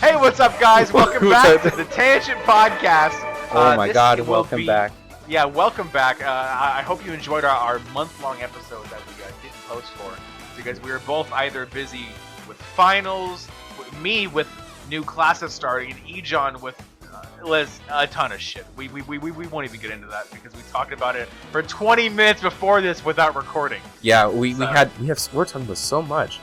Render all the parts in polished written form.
Hey, what's up, guys? Welcome back to the Tangent Podcast. Oh my God, welcome back. Yeah, welcome back. I hope you enjoyed our month-long episode that we didn't post for, because we were both either busy with finals, me with new classes starting, and Yjang with a ton of shit. We won't even get into that because we talked about it for 20 minutes before this without recording. Yeah, we're talking about so much.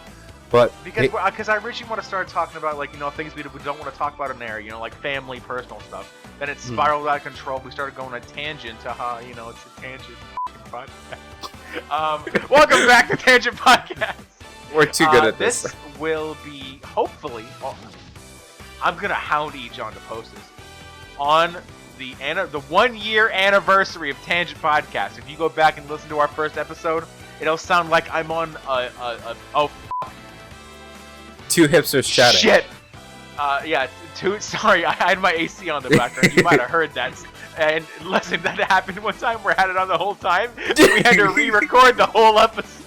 But because I originally want to start talking about things we don't want to talk about in there, like family, personal stuff. Then it spiraled out of control. We started going on a tangent. It's a tangent podcast. Welcome back to Tangent Podcast. We're too good at this. This will be hopefully. Well, I'm gonna hound Yjang to post this on the 1-year anniversary of Tangent Podcast. If you go back and listen to our first episode, it'll sound like I'm on two hipsters chatting. Shit. Sorry, I had my AC on the background. You might have heard that. And listen, that happened one time. We had it on the whole time. We had to re-record the whole episode.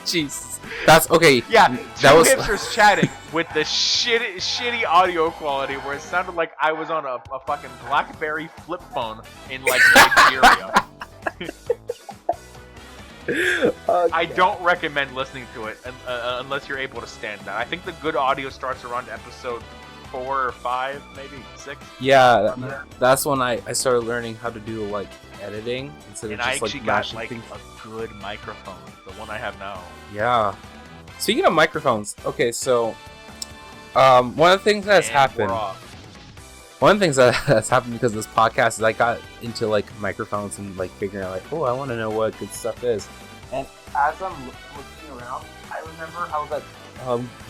Jeez. That's okay. Yeah, that was hipsters chatting with the shitty audio quality where it sounded like I was on a fucking BlackBerry flip phone in Nigeria. I don't recommend listening to it unless you're able to stand that. I think the good audio starts around episode 4 or 5, maybe 6. Yeah, that's when I started learning how to do editing instead of just I actually got mashing things. a good microphone, the one I have now. Yeah. Speaking of microphones, okay, so one of the things that's happened. One of the things that's happened because of this podcast is I got into microphones and figuring out I want to know what good stuff is. And as I'm looking around, I remember I was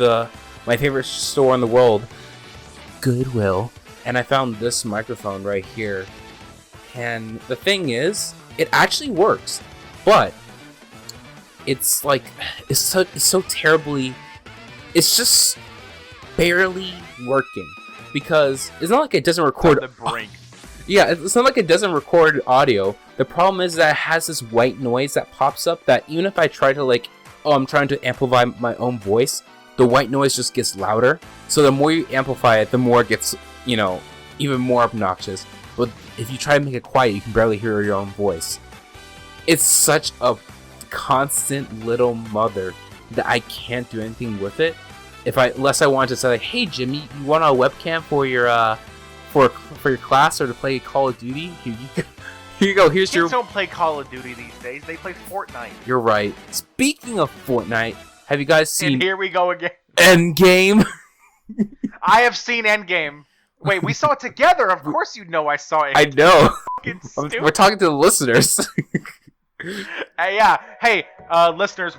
at my favorite store in the world, Goodwill, and I found this microphone right here. And the thing is, it actually works, but it's so terribly, it's just barely working. Because it's not like it doesn't record. The brink. Yeah, it's not like it doesn't record audio. The problem is that it has this white noise that pops up that even if I try to I'm trying to amplify my own voice, the white noise just gets louder. So the more you amplify it, the more it gets, even more obnoxious. But if you try to make it quiet, you can barely hear your own voice. It's such a constant little mother that I can't do anything with it. Unless I wanted to say hey Jimmy, you want a webcam for your for your class or to play Call of Duty? Here you go. Here's Kids don't play Call of Duty these days. They play Fortnite. You're right. Speaking of Fortnite, have you guys seen? And here we go again. Endgame. I have seen Endgame. Wait, we saw it together. Of course, you know I saw it. I know. We're talking to the listeners. Yeah. Hey, listeners,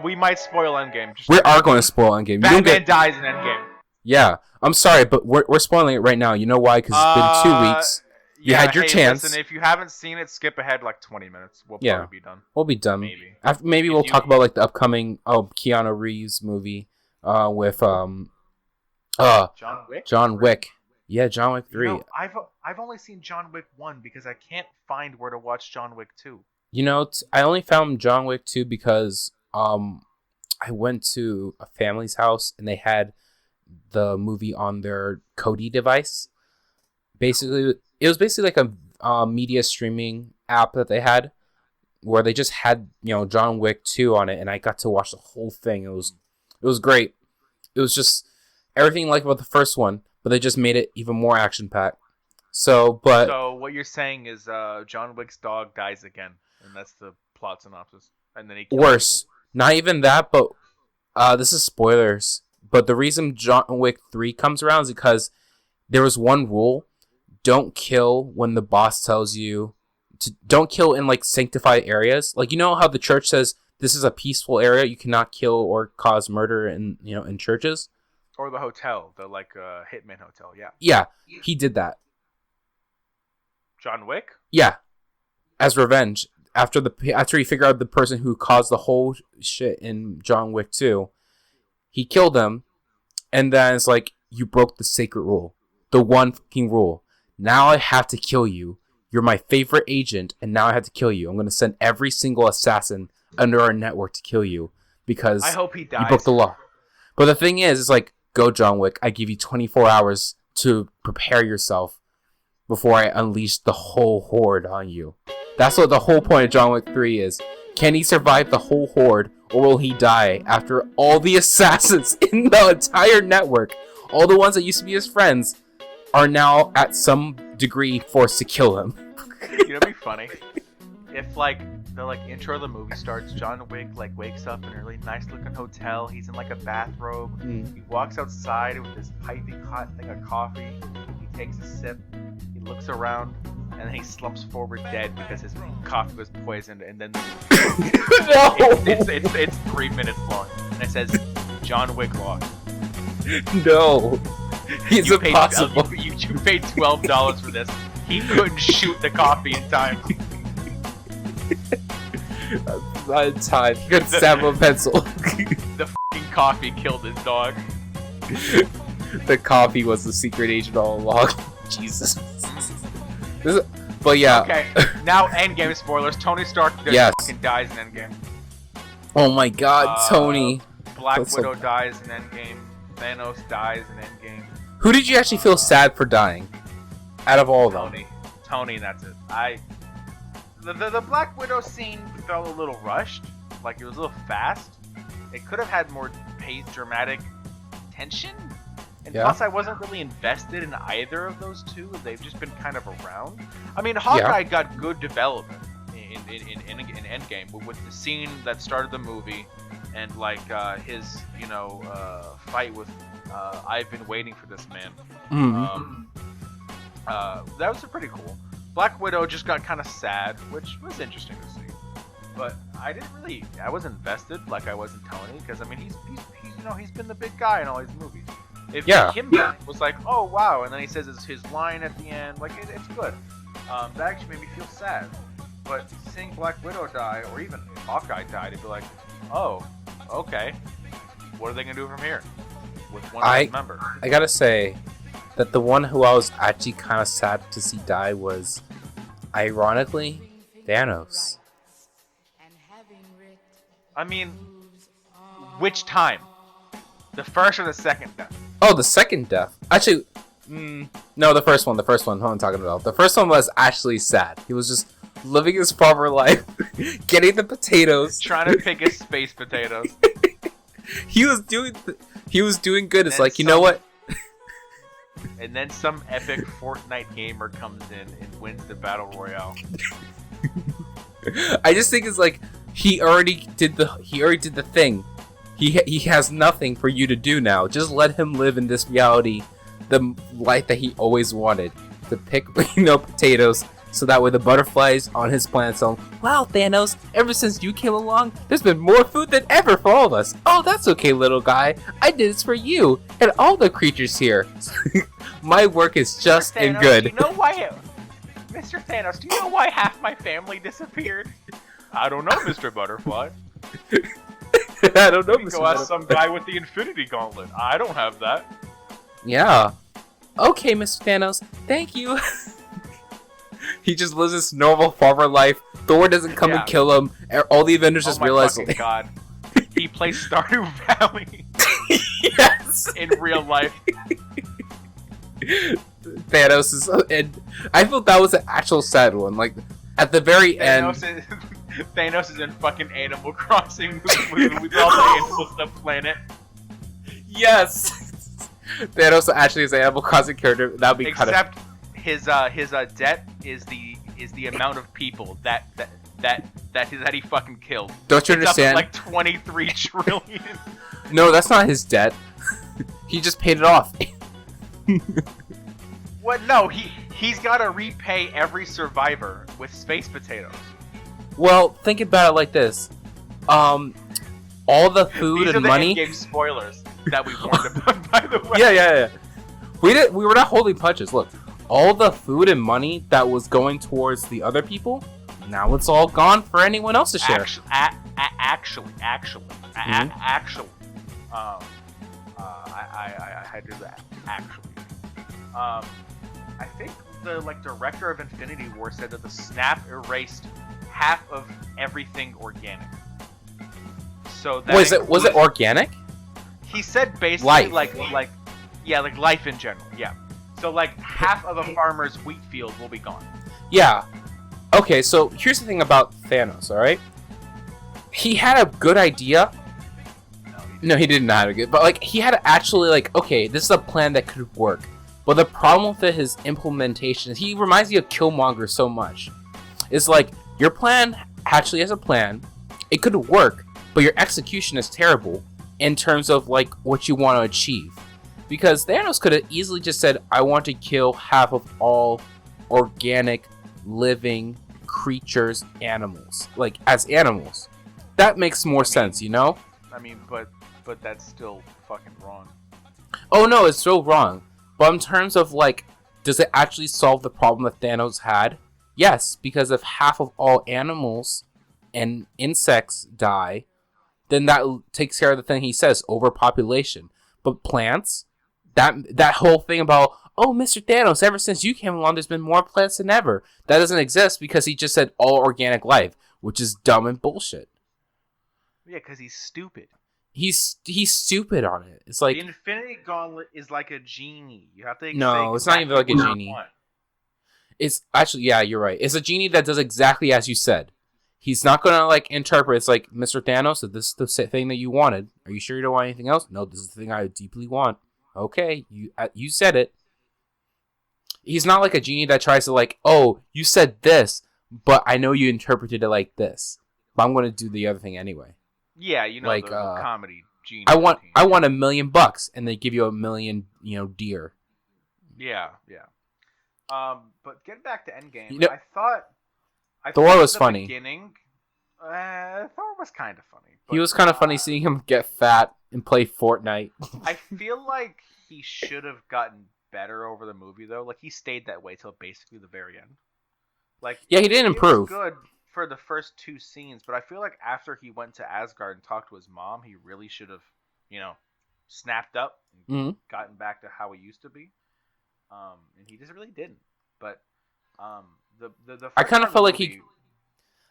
we might spoil Endgame. We are going to spoil Endgame. Batman dies in Endgame. Yeah, I'm sorry, but we're spoiling it right now. You know why? Because it's been 2 weeks. You had your chance. Listen, if you haven't seen it, skip ahead 20 minutes. We'll probably be done. We'll be done. Maybe. Maybe we'll talk about the upcoming Keanu Reeves movie with John Wick. John Wick. Yeah, John Wick 3. I've only seen John Wick 1 because I can't find where to watch John Wick 2. I only found John Wick 2 because I went to a family's house and they had the movie on their Kodi device. Basically, it was basically a media streaming app that they had where they just had, John Wick 2 on it, and I got to watch the whole thing. It was great. It was just everything about the first one, but they just made it even more action-packed. So what you're saying is John Wick's dog dies again. And that's the plot synopsis. And then he kills worse. people. Not even that, but this is spoilers. But the reason John Wick 3 comes around is because there was one rule. Don't kill when the boss tells you to. Don't kill in sanctified areas. You know how the church says this is a peaceful area, you cannot kill or cause murder in churches? Or the hotel, the Hitman hotel, yeah. Yeah, he did that. John Wick? Yeah. As revenge. After he figured out the person who caused the whole shit in John Wick 2, he killed him, and then it's you broke the sacred rule. The one fucking rule. Now I have to kill you. You're my favorite agent, and now I have to kill you. I'm going to send every single assassin under our network to kill you because I hope he dies. You broke the law. But the thing is, Go, John Wick. I give you 24 hours to prepare yourself before I unleash the whole horde on you. That's what the whole point of John Wick 3 is. Can he survive the whole horde, or will he die after all the assassins in the entire network, all the ones that used to be his friends, are now at some degree forced to kill him? You know, it'd be funny if like the intro of the movie starts. John Wick wakes up in a really nice looking hotel. He's in a bathrobe. He walks outside with this piping hot thing of coffee. He takes a sip. He looks around, and then he slumps forward dead because his coffee was poisoned. And then No! It's 3 minutes long, and it says John Wick lost. No, it's impossible. You paid $12 for this. He couldn't shoot the coffee in time. Not in time. You could stab him with a pencil. The fucking coffee killed his dog. The coffee was the secret agent all along. Jesus. But yeah. Okay, now Endgame spoilers. Tony Stark fucking dies in Endgame. Oh my god, Tony. Black Widow dies in Endgame. Thanos dies in Endgame. Who did you actually feel sad for dying? Out of all of them? Tony, that's it. The Black Widow scene felt a little rushed. Like, it was a little fast. It could have had more dramatic tension. And plus, I wasn't really invested in either of those two. They've just been kind of around. I mean, Hawkeye got good development in Endgame with the scene that started the movie, and his fight with I've been waiting for this man. That was pretty cool. Black Widow just got kind of sad, which was interesting to see. But I was invested like I was in Tony, because I mean he's been the big guy in all these movies. If him was like, oh wow, and then he says it's his line at the end, it's good. That actually made me feel sad. But seeing Black Widow die, or even if Hawkeye died, it'd be like, oh, okay, what are they gonna do from here with one less member? I gotta say that the one who I was actually kind of sad to see die was, ironically, Thanos. I mean, which time? The first or the second death? Oh, the second death. Actually, no, the first one. The first one. Who I'm talking about. The first one was actually sad. He was just living his farmer life, getting the potatoes, trying to pick his space potatoes. He was doing good. It's like, you know what? And then some epic Fortnite gamer comes in and wins the battle royale. I just think it's like he already did the thing. He has nothing for you to do now. Just let him live in this reality, the life that he always wanted. To pick, potatoes, so that way the butterflies on his planet tell him, wow, Thanos, ever since you came along, there's been more food than ever for all of us. Oh, that's okay, little guy. I did this for you and all the creatures here. My work is just and good. Do you know why, Mr. Thanos, do you know why half my family disappeared? I don't know, Mr. Butterfly. I don't know, Mr. Go ask some guy with the Infinity Gauntlet. I don't have that. Yeah. Okay, Mr. Thanos. Thank you. He just lives this normal farmer life. Thor doesn't come and kill him. All the Avengers just realize. Oh my god. He plays Stardew Valley. Yes. In real life. Thanos is, and I felt that was an actual sad one. Like at the very end. Thanos is in fucking Animal Crossing with all the animals on the planet. Yes. Thanos actually is an Animal Crossing character. That would be kind of. Except his debt is the amount of people that he fucking killed. Don't you understand? It's up to like 23 trillion. No, that's not his debt. He just paid it off. What? No, he's got to repay every survivor with space potatoes. Well, think about it like this. All the food These and are the money. Endgame spoilers that we warned about, by the way. Yeah. We were not holding punches. Look, all the food and money that was going towards the other people, now it's all gone for anyone else to share. Actually, I had to do that. Actually, I think the director of Infinity War said that the snap erased half of everything organic. So that was it organic? he said basically like life in general. Yeah. So like half of a farmer's wheat field will be gone. Yeah. Okay, so here's the thing about Thanos, alright? He had a good idea. No, he did not have a good, but like he had to actually like, okay, this is a plan that could work. But the problem with his implementation is he reminds me of Killmonger so much. It's like your plan actually has a plan. It could work, but your execution is terrible in terms of like what you want to achieve. Because Thanos could have easily just said, I want to kill half of all organic living creatures, animals, like as animals. That makes more sense, you know? I mean, but that's still fucking wrong. Oh no, it's so wrong. But in terms of like, does it actually solve the problem that Thanos had? Yes, because if half of all animals and insects die, then that takes care of the thing he says, overpopulation. But plants, that whole thing about, oh, Mr. Thanos, ever since you came along, there's been more plants than ever. That doesn't exist because he just said all organic life, which is dumb and bullshit. Yeah, because he's stupid. He's stupid on it. It's like the Infinity Gauntlet is like a genie. You have to. No, it's not even like a genie. It's actually, yeah, you're right. It's a genie that does exactly as you said. He's not gonna like interpret. It's like, Mr. Thanos, if this is the thing that you wanted, are you sure you don't want anything else? No, this is the thing I deeply want. Okay, you said it. He's not like a genie that tries to like, oh, you said this, but I know you interpreted it like this, but I'm gonna do the other thing anyway. Yeah, you know, like the comedy genie. I want $1 million, and they give you $1 million, deer. Yeah. But getting back to Endgame, I thought Thor was funny. Beginning, Thor was kind of funny. He was kind of funny seeing him get fat and play Fortnite. I feel like he should have gotten better over the movie though. Like he stayed that way till basically the very end. Like yeah, he didn't improve. Was good for the first 2 scenes, but I feel like after he went to Asgard and talked to his mom, he really should have, snapped up and gotten back to how he used to be. And he just really didn't. But the I kind of felt like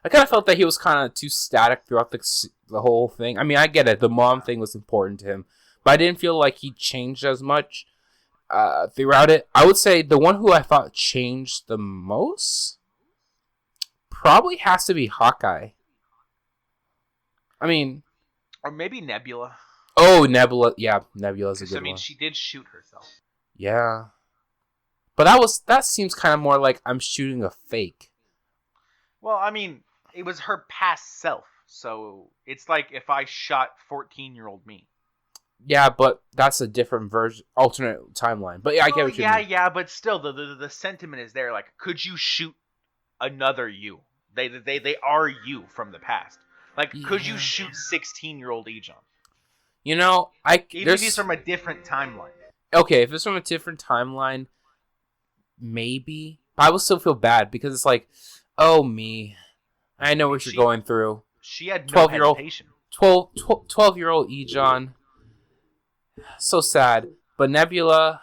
I kind of felt that he was kind of too static throughout the whole thing. I mean, I get it. The mom thing was important to him, but I didn't feel like he changed as much throughout it. I would say the one who I thought changed the most probably has to be Hawkeye. I mean, or maybe Nebula. Oh, Nebula. Yeah, Nebula's a good one. I mean, she did shoot herself. Yeah. But that seems kind of more like I'm shooting a fake. Well, I mean, it was her past self. So it's like if I shot 14-year-old me. Yeah, but that's a different version, alternate timeline. But yeah, I get what you mean. Yeah, but still, the sentiment is there. Like, could you shoot another you? They are you from the past. Like, could you shoot 16-year-old Yjang? Even if he's from a different timeline. Okay, if it's from a different timeline, maybe. But I will still feel bad because it's like, oh me, I know what you're going through. She had no hesitation. 12-year-old Yjang. So sad. But Nebula,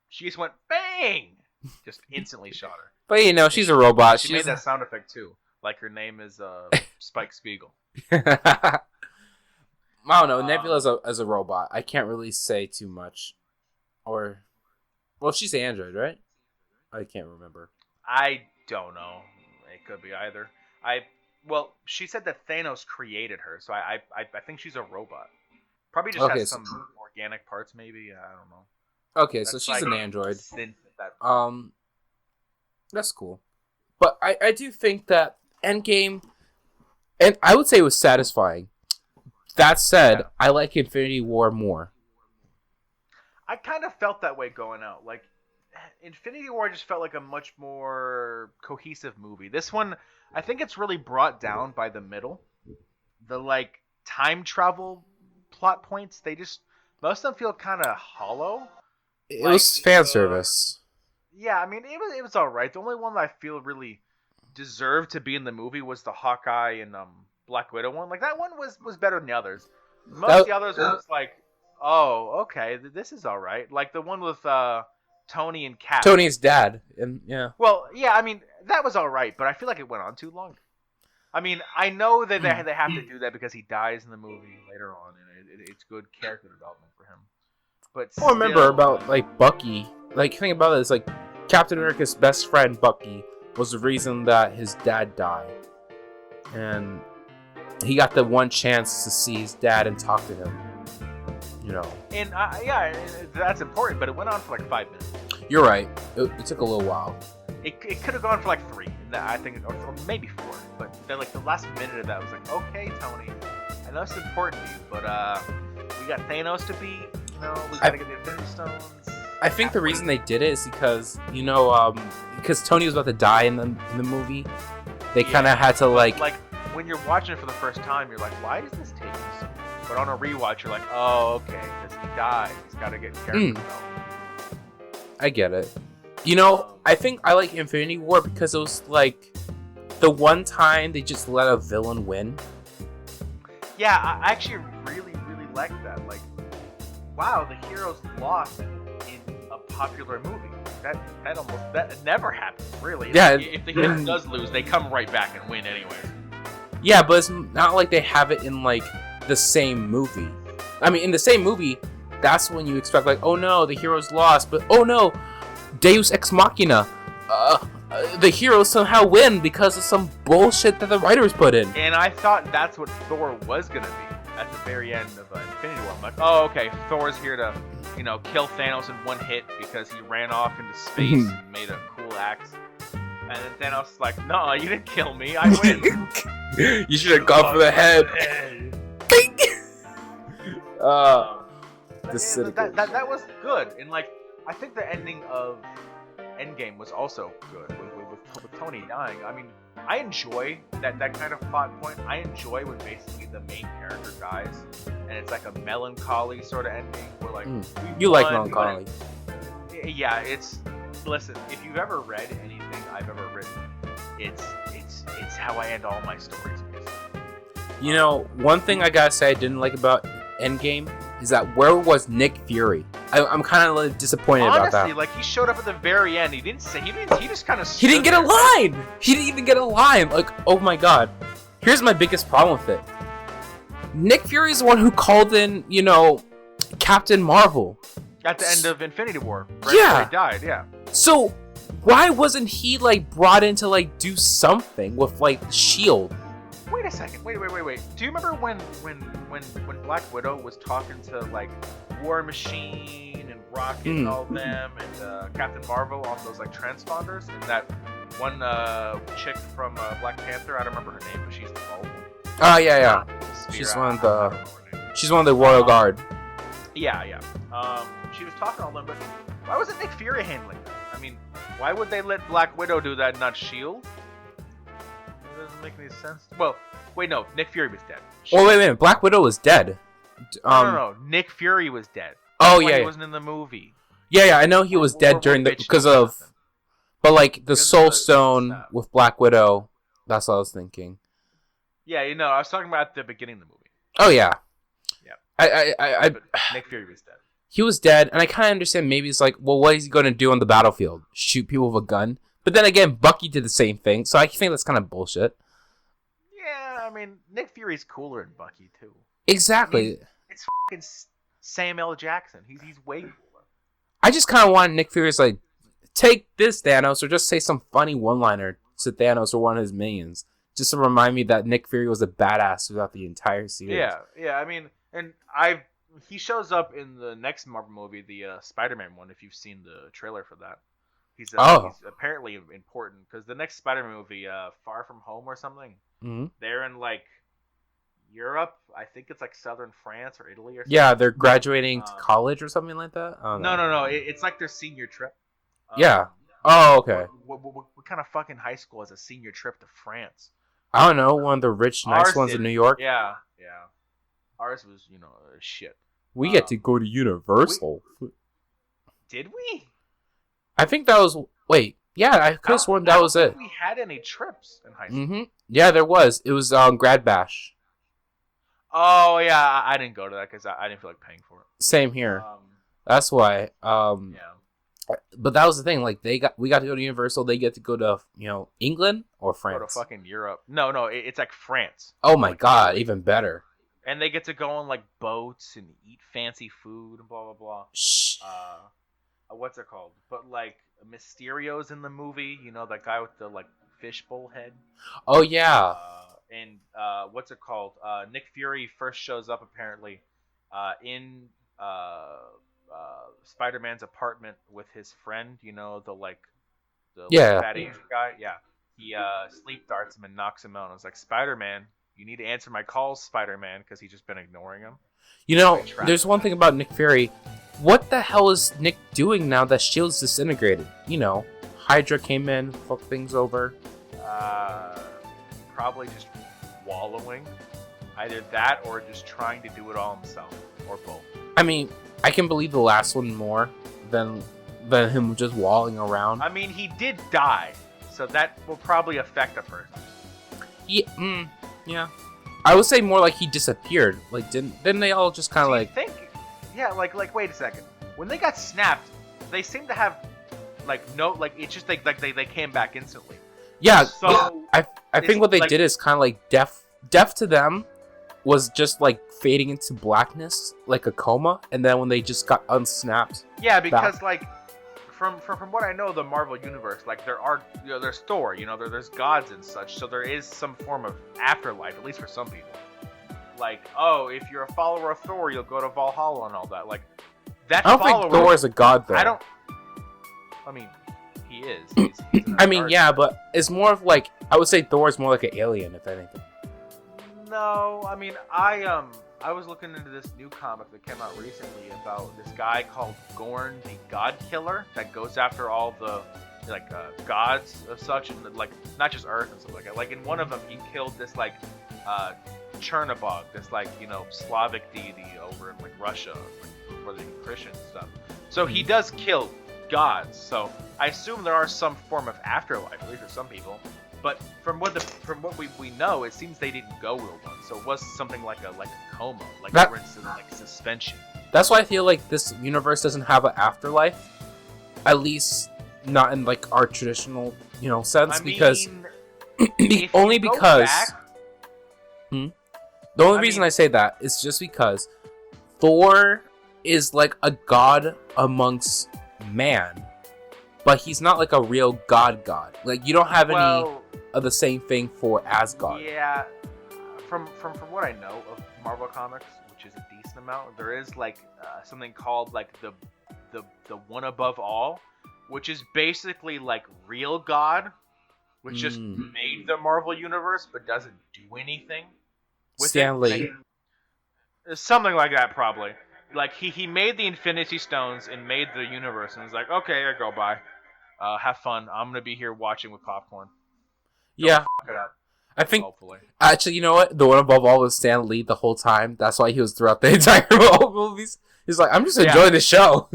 she just went bang, just instantly shot her. But she's a robot. She made that sound effect too, like her name is Spike Spiegel. I don't know. Nebula as a robot. I can't really say too much. Well, she's an android, right? I can't remember. I don't know. It could be either. Well, she said that Thanos created her, so I think she's a robot. Probably just has some organic parts, maybe. I don't know. Okay, so she's an android. That's cool. But I do think that Endgame, and I would say it was satisfying. That said, I like Infinity War more. I kind of felt that way going out. Like, Infinity War just felt like a much more cohesive movie. This one, I think it's really brought down by the middle. The, time travel plot points, most of them feel kind of hollow. It was fan service. Yeah, I mean, it was alright. The only one that I feel really deserved to be in the movie was the Hawkeye and Black Widow one. Like, that one was better than the others. Most of the others were just like, oh, okay, this is alright. Like, the one with Tony and Cap. Tony's dad. And yeah. Well, yeah, I mean, that was alright, but I feel like it went on too long. I mean, I know that they have to do that because he dies in the movie later on, and it's good character development for him. But I remember about like Bucky. Like, think about it, it's like Captain America's best friend Bucky was the reason that his dad died, and he got the one chance to see his dad and talk to him. You know. And yeah, that's important, but it went on for like 5 minutes. You're right. It took a little while. It could have gone for like 3. I think, or maybe 4. But then, like the last minute of that was like, okay, Tony, I know it's important to you, but we got Thanos to beat. You know, we gotta get the Infinity Stones. I think the reason they did it is because because Tony was about to die in the movie. They kind of had to like when you're watching it for the first time, you're like, why is this taking so long? But on a rewatch, you're like, oh, okay, because he died. He's got to get character development. I get it. You know, I think I like Infinity War because it was like the one time they just let a villain win. Yeah, I actually really, really like that. Like, wow, the heroes lost in a popular movie. That never happens, really. Yeah. Like, if the hero does lose, they come right back and win anyway. Yeah, but it's not like they have it in like the same movie. I mean, in the same movie, that's when you expect like, oh no, the hero's lost, but oh no, Deus Ex Machina, the heroes somehow win because of some bullshit that the writers put in. And I thought that's what Thor was gonna be at the very end of Infinity War. I'm like, oh okay, Thor's here to, kill Thanos in one hit because he ran off into space and made a cool axe. And then Thanos is like, no, you didn't kill me, I win. You should have gone for the head. That was good, and like I think the ending of Endgame was also good with Tony dying. I mean, I enjoy that kind of plot point. I enjoy when basically the main character dies, and it's like a melancholy sort of ending where like you like melancholy. Yeah, listen. If you've ever read anything I've ever written, it's how I end all my stories. You know, one thing I gotta say I didn't like about Endgame is that where was Nick Fury? I'm kind of like disappointed about that. Honestly, like he showed up at the very end. He didn't say. He just kind of. He didn't get a line. He didn't even get a line. Like, oh my god. Here's my biggest problem with it. Nick Fury is the one who called in, Captain Marvel at the end of Infinity War. Right before he died. Yeah. So why wasn't he like brought in to like do something with like Shield? Wait a second. Wait. Do you remember when Black Widow was talking to like War Machine and Rocket and all them and Captain Marvel on those like transponders, and that one chick from Black Panther, I don't remember her name, but she's the bald one. Oh yeah. She's one of the Royal Guard. Yeah. She was talking to all them, but why wasn't Nick Fury handling that? I mean, why would they let Black Widow do that, not Shield? It doesn't make any sense. Well, wait, no. Nick Fury was dead. Oh, wait. Black Widow was dead. No. Nick Fury was dead. Oh, yeah. He wasn't in the movie. Yeah. I know he was dead but like the Soul Stone with Black Widow. That's what I was thinking. Yeah, I was talking about at the beginning of the movie. Oh yeah. Yeah. But Nick Fury was dead. He was dead, and I kind of understand. Maybe it's like, well, what is he going to do on the battlefield? Shoot people with a gun? But then again, Bucky did the same thing, so I think that's kind of bullshit. Yeah, I mean, Nick Fury's cooler than Bucky, too. Exactly. I mean, it's fucking Samuel Jackson. He's way cooler. I just kind of want Nick Fury's like, take this, Thanos, or just say some funny one-liner to Thanos or one of his minions, just to remind me that Nick Fury was a badass throughout the entire series. Yeah, I mean, and he shows up in the next Marvel movie, the Spider-Man one, if you've seen the trailer for that. He's apparently important, because the next Spider-Man movie, Far From Home or something, they're in, like, Europe. I think it's, like, southern France or Italy or something. Yeah, they're graduating to college or something like that? No. It's like their senior trip. Yeah. Oh, okay. What kind of fucking high school has a senior trip to France? I don't know, one of the rich, nice ones in New York? Yeah. Ours was, shit. We get to go to Universal. Did we? I think that was... Wait. Yeah, I could have sworn that was it. We had any trips in high school. Yeah, there was. It was Grad Bash. Oh, yeah. I didn't go to that because I didn't feel like paying for it. Same here. That's why. Yeah. But that was the thing. Like we got to go to Universal. They get to go to England or France. Go to fucking Europe. No, it's like France. Oh my god, even better. And they get to go on like boats and eat fancy food and blah blah blah. Shh. What's it called? But like Mysterio's in the movie. You know that guy with the like fishbowl head. Oh yeah. And what's it called? Nick Fury first shows up apparently in Spider-Man's apartment with his friend. You know the fat Asian guy. Yeah. He sleep darts him and knocks him out. And I was like, Spider-Man, you need to answer my calls, Spider-Man, because he's just been ignoring him. You know, there's one thing about Nick Fury. What the hell is Nick doing now that S.H.I.E.L.D.'s disintegrated? You know, Hydra came in, fucked things over. Probably just wallowing. Either that or just trying to do it all himself. Or both. I mean, I can believe the last one more than him just walling around. I mean, he did die. So that will probably affect a person. Yeah. I would say more like he disappeared. Like, didn't they all just kind of like... Yeah, like wait a second. When they got snapped, they seem to have, it's just like they came back instantly. Yeah, so I think what they did is kind of like deaf to them was just like fading into blackness, like a coma, and then when they just got unsnapped... Yeah, because From what I know, the Marvel universe, there's Thor, there's gods and such, so there is some form of afterlife, at least for some people. Like, if you're a follower of Thor, you'll go to Valhalla and all that. Like, that I don't think Thor is a god, though. I mean, he is. He's I mean, yeah, but it's more of like, I would say Thor is more like an alien, if anything. No, I mean, I was looking into this new comic that came out recently about this guy called Gorn the God Killer that goes after all the gods of such, and like not just Earth and stuff like that. Like in one of them, he killed this Chernobog, this Slavic deity over in Russia before they were Christian and stuff. So he does kill gods. So I assume there are some form of afterlife, at least for some people. But from what we know, it seems they didn't go real well. So it was something like a coma, they were in suspension. That's why I feel like this universe doesn't have an afterlife, at least not in our traditional sense. Because the only reason I say that is just because Thor is like a god amongst man, but he's not like a real god. Like you don't have any of the same thing for Asgard. Yeah, from what I know of Marvel Comics, which is a decent amount, there is something called the one above all, which is basically real God, which just made the Marvel universe but doesn't do anything with Stan Lee. Something like that, probably. Like he made the Infinity Stones and made the universe, and was like, okay, I go bye. Have fun. I'm gonna be here watching with popcorn. Yeah, I think. Hopefully. Actually, you know what? The one above all was Stan Lee the whole time. That's why he was throughout the entire movies. He's like, I'm just enjoying the show.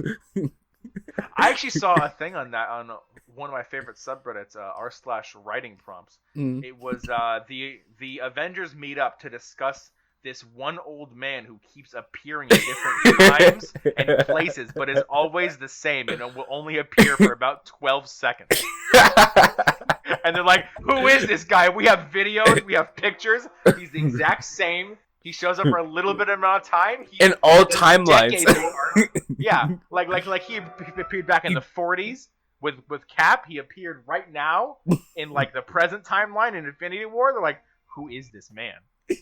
I actually saw a thing on that on one of my favorite subreddits, r/writing prompts. It was the Avengers meet up to discuss this one old man who keeps appearing at different times and places, but is always the same and will only appear for about 12 seconds. And they're like, who is this guy? We have videos, we have pictures. He's the exact same. He shows up for a little bit amount of time. In all timelines. Yeah, like he appeared back in the 40s with Cap. He appeared right now in the present timeline in Infinity War. They're like, who is this man?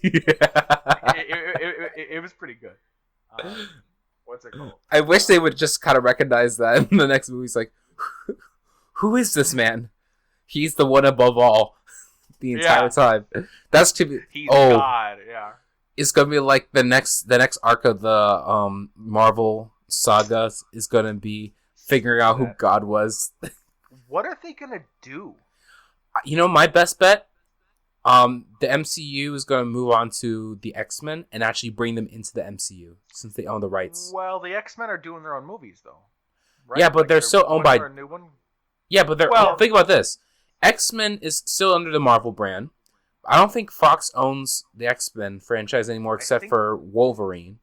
Yeah. It was pretty good. What's it called? I wish they would just kind of recognize that in the next movie. It's like, who is this man? He's the one above all the entire time. That's to be. He's God. Yeah. It's gonna be like the next arc of the Marvel saga is gonna be figuring out who God was. What are they gonna do? My best bet. The MCU is going to move on to the X-Men and actually bring them into the MCU since they own the rights. Well, the X-Men are doing their own movies, though. Right? Yeah, but they're still owned by... a new one? Yeah, but they're... Well, think about this. X-Men is still under the Marvel brand. I don't think Fox owns the X-Men franchise anymore except for Wolverine.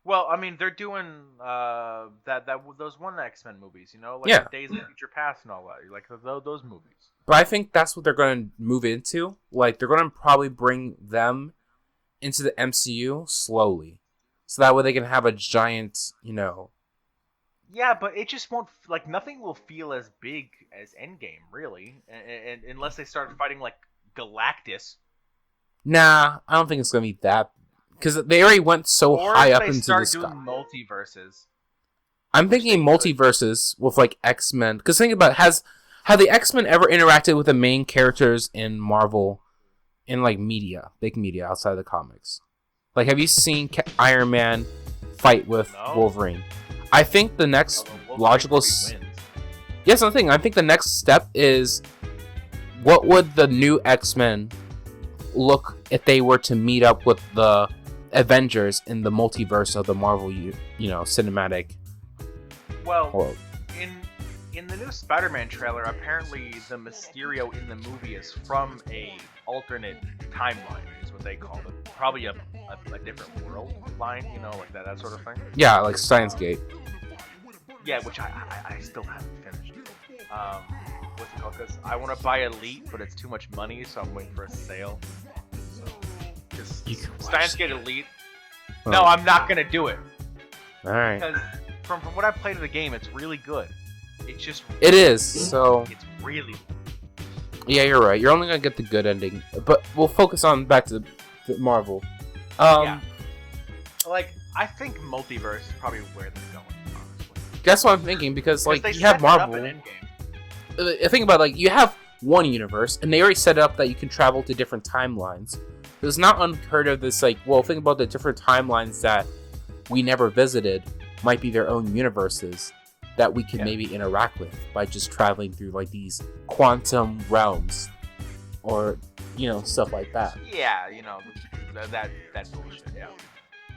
Well, I mean, they're doing those one X-Men movies, like Yeah. Days of Future Past and all that, like those movies. But I think that's what they're going to move into. Like, they're going to probably bring them into the MCU slowly. So that way they can have a giant, Yeah, but it just won't, like, nothing will feel as big as Endgame, really, and unless they start fighting, like, Galactus. Nah, I don't think it's going to be that. Because they already went so high up into the sky. Or doing multiverses. I'm thinking multiverses with, like, X-Men. Because think about it, have the X-Men ever interacted with the main characters in Marvel in, like, big media outside of the comics? Like, have you seen Iron Man fight with Wolverine? I think the next logical... Yes, I'm thinking. I think the next step is, what would the new X-Men look if they were to meet up with the Avengers in the multiverse of the Marvel, cinematic world? In the new Spider-Man trailer, apparently the Mysterio in the movie is from a alternate timeline, is what they call it. Probably a different world line, like that sort of thing. Yeah, like Steins Gate. Yeah, which I still haven't finished. What's it called? Because I want to buy Elite, but it's too much money, so I'm waiting for a sale. Because Steins Gate Elite. Oh. No, I'm not gonna do it. All right. Because from what I played of the game, it's really good. It is. So it's really. Yeah, you're right. You're only gonna get the good ending, but we'll focus on back to Marvel. Yeah. Like, I think multiverse is probably where they're going. Honestly. That's what I'm thinking, because like you have Marvel. I think about, like, you have one universe, and they already set up that you can travel to different timelines. It's not unheard of. This, like, well, think about the different timelines that we never visited might be their own universes that we can maybe interact with by just traveling through, like, these quantum realms, or stuff like that. Yeah, that bullshit. Yeah.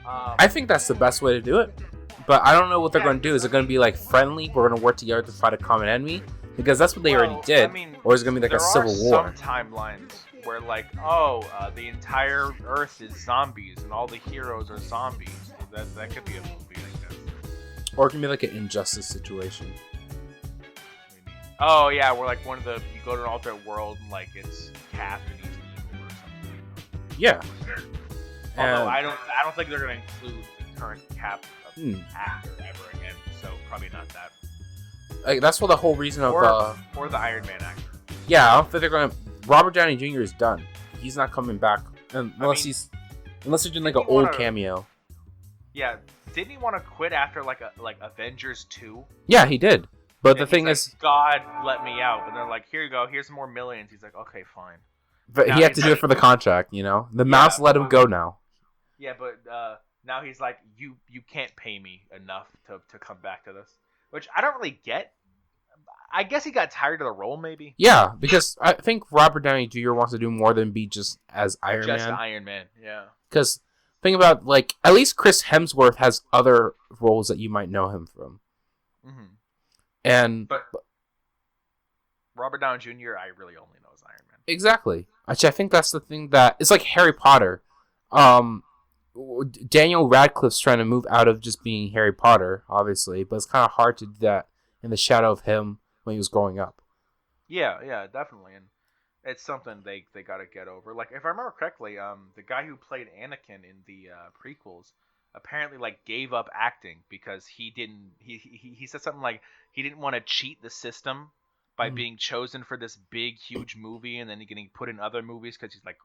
I think that's the best way to do it, but I don't know what they're going to do. Is it going to be like friendly? We're going to work together to fight a common enemy, because that's what they already did. Or is it going to be like a civil war? There are some timelines where, like, the entire Earth is zombies and all the heroes are zombies. So that could be a movie, I guess. Or it can be like an Injustice situation. Oh yeah, where like you go to an alternate world and like it's Cap and he's evil or something. Yeah. Although I don't think they're gonna include the current Cap actor ever again, so probably not that. Like, that's what the whole reason of or the Iron Man actor. Yeah, I don't think they're gonna. Robert Downey Jr. is done. He's not coming back unless they're doing like an old cameo. Yeah, didn't he want to quit after like Avengers 2? Yeah, he did. But the thing is, God let me out. But they're like, here you go, here's some more millions. He's like, okay, fine. But now he had to do it for the contract, The mouse let him go now. Yeah, but now he's like, you can't pay me enough to come back to this, which I don't really get. I guess he got tired of the role, maybe. Yeah, because I think Robert Downey Jr. wants to do more than be just as Iron Man. Just Iron Man, yeah. Because think about, like, at least Chris Hemsworth has other roles that you might know him from. Mm-hmm. But Robert Downey Jr. I really only know as Iron Man. Exactly. Actually, I think that's the thing that it's like Harry Potter. Daniel Radcliffe's trying to move out of just being Harry Potter, obviously, but it's kind of hard to do that in the shadow of him when he was growing up. Yeah, definitely, and it's something they got to get over. Like, if I remember correctly, the guy who played Anakin in the prequels apparently like gave up acting because he said something like he didn't want to cheat the system by being chosen for this big huge movie and then getting put in other movies because he's like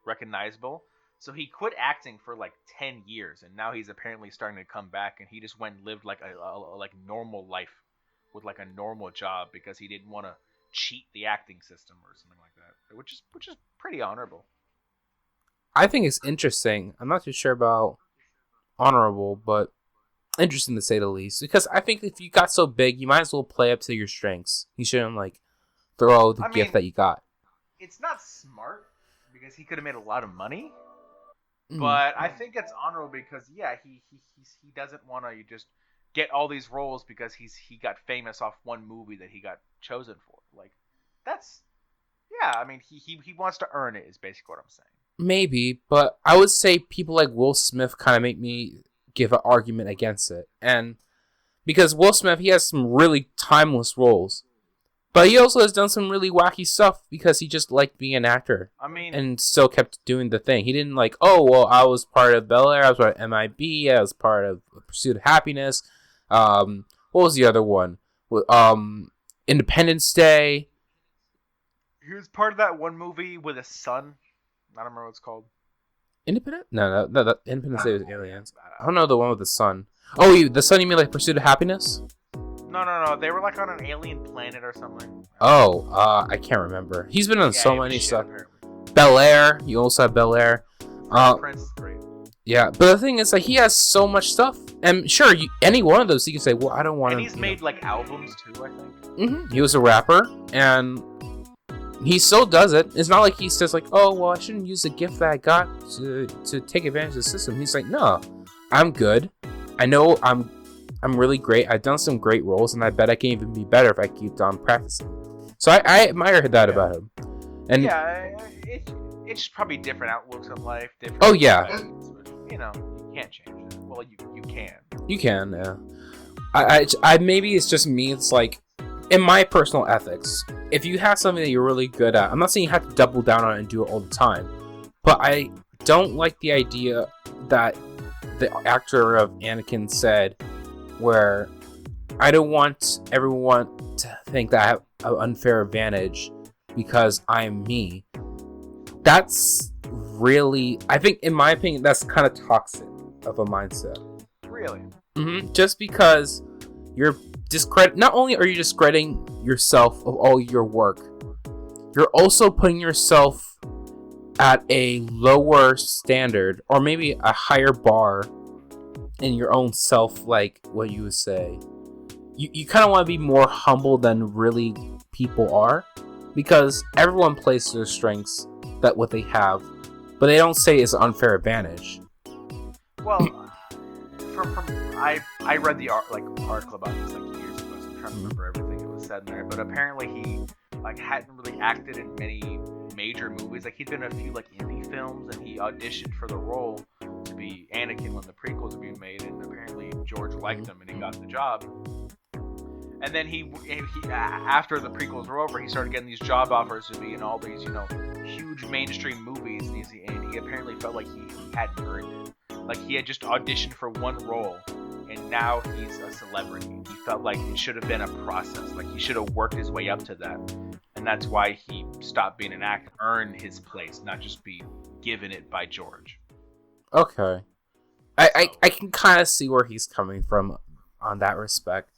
recognizable. So he quit acting for like 10 years, and now he's apparently starting to come back, and he just went and lived like a like normal life with like a normal job because he didn't want to cheat the acting system or something like that, which is pretty honorable. I think it's interesting. I'm not too sure about honorable, but interesting to say the least, because I think if you got so big, you might as well play up to your strengths. You shouldn't like throw the gift that you got. It's not smart because he could have made a lot of money. But I think it's honorable because he doesn't want to just get all these roles because he got famous off one movie that he got chosen for. Like, that's I mean he wants to earn it is basically what I'm saying. Maybe, but I would say people like Will Smith kind of make me give an argument against it. And because Will Smith, he has some really timeless roles. But he also has done some really wacky stuff because he just liked being an actor. I mean, and still kept doing the thing. He didn't like, oh, well, I was part of Bel Air, I was part of MIB, I was part of Pursuit of Happiness. What was the other one? Independence Day. He was part of that one movie with a son. I don't remember what it's called. Independent? No, Independence Day was Aliens. I don't know the one with the sun. Oh, the sun, you mean like Pursuit of Happiness? No. They were like on an alien planet or something. Oh, I can't remember. He's been on so many stuff. Bel Air. You also have Bel Air. Prince is great. Yeah, but the thing is, like, he has so much stuff. And sure, any one of those, you can say, well, I don't want to... And he's made, like, albums, too, I think. Mm-hmm. He was a rapper, and he still does it. It's not like he says, like, oh, well, I shouldn't use the gift that I got to take advantage of the system. He's like, no, I'm good. I know I'm really great. I've done some great roles, and I bet I can even be better if I keep on practicing. So I admire that about him. And yeah, it's probably different outlooks on life. Different you know, you can't change it. Well, you can. You can, yeah. I maybe it's just me. It's like, in my personal ethics, if you have something that you're really good at, I'm not saying you have to double down on it and do it all the time, but I don't like the idea that the actor of Anakin said, where I don't want everyone to think that I have an unfair advantage because I'm me. That's really, I think, in my opinion, that's kind of toxic of a mindset. Really? Mm-hmm. Just because you're not only are you discrediting yourself of all your work, you're also putting yourself at a lower standard or maybe a higher bar in your own self, like what you would say. You kind of want to be more humble than really people are, because everyone plays to their strengths, that what they have, but they don't say it's an unfair advantage. Well, I read the article about this like years ago, so I'm trying to remember everything that was said in there. But apparently he like hadn't really acted in many major movies. Like he'd been in a few like indie films, and he auditioned for the role to be Anakin when the prequels were being made, and apparently George liked him and he got the job. And then he after the prequels were over, he started getting these job offers to be in all these, you know, huge mainstream movies, and he apparently felt like he hadn't earned it. Like he had just auditioned for one role, and now he's a celebrity. He felt like it should have been a process. Like he should have worked his way up to that, and that's why he stopped being an actor, earn his place, not just be given it by George. Okay, I can kind of see where he's coming from on that respect.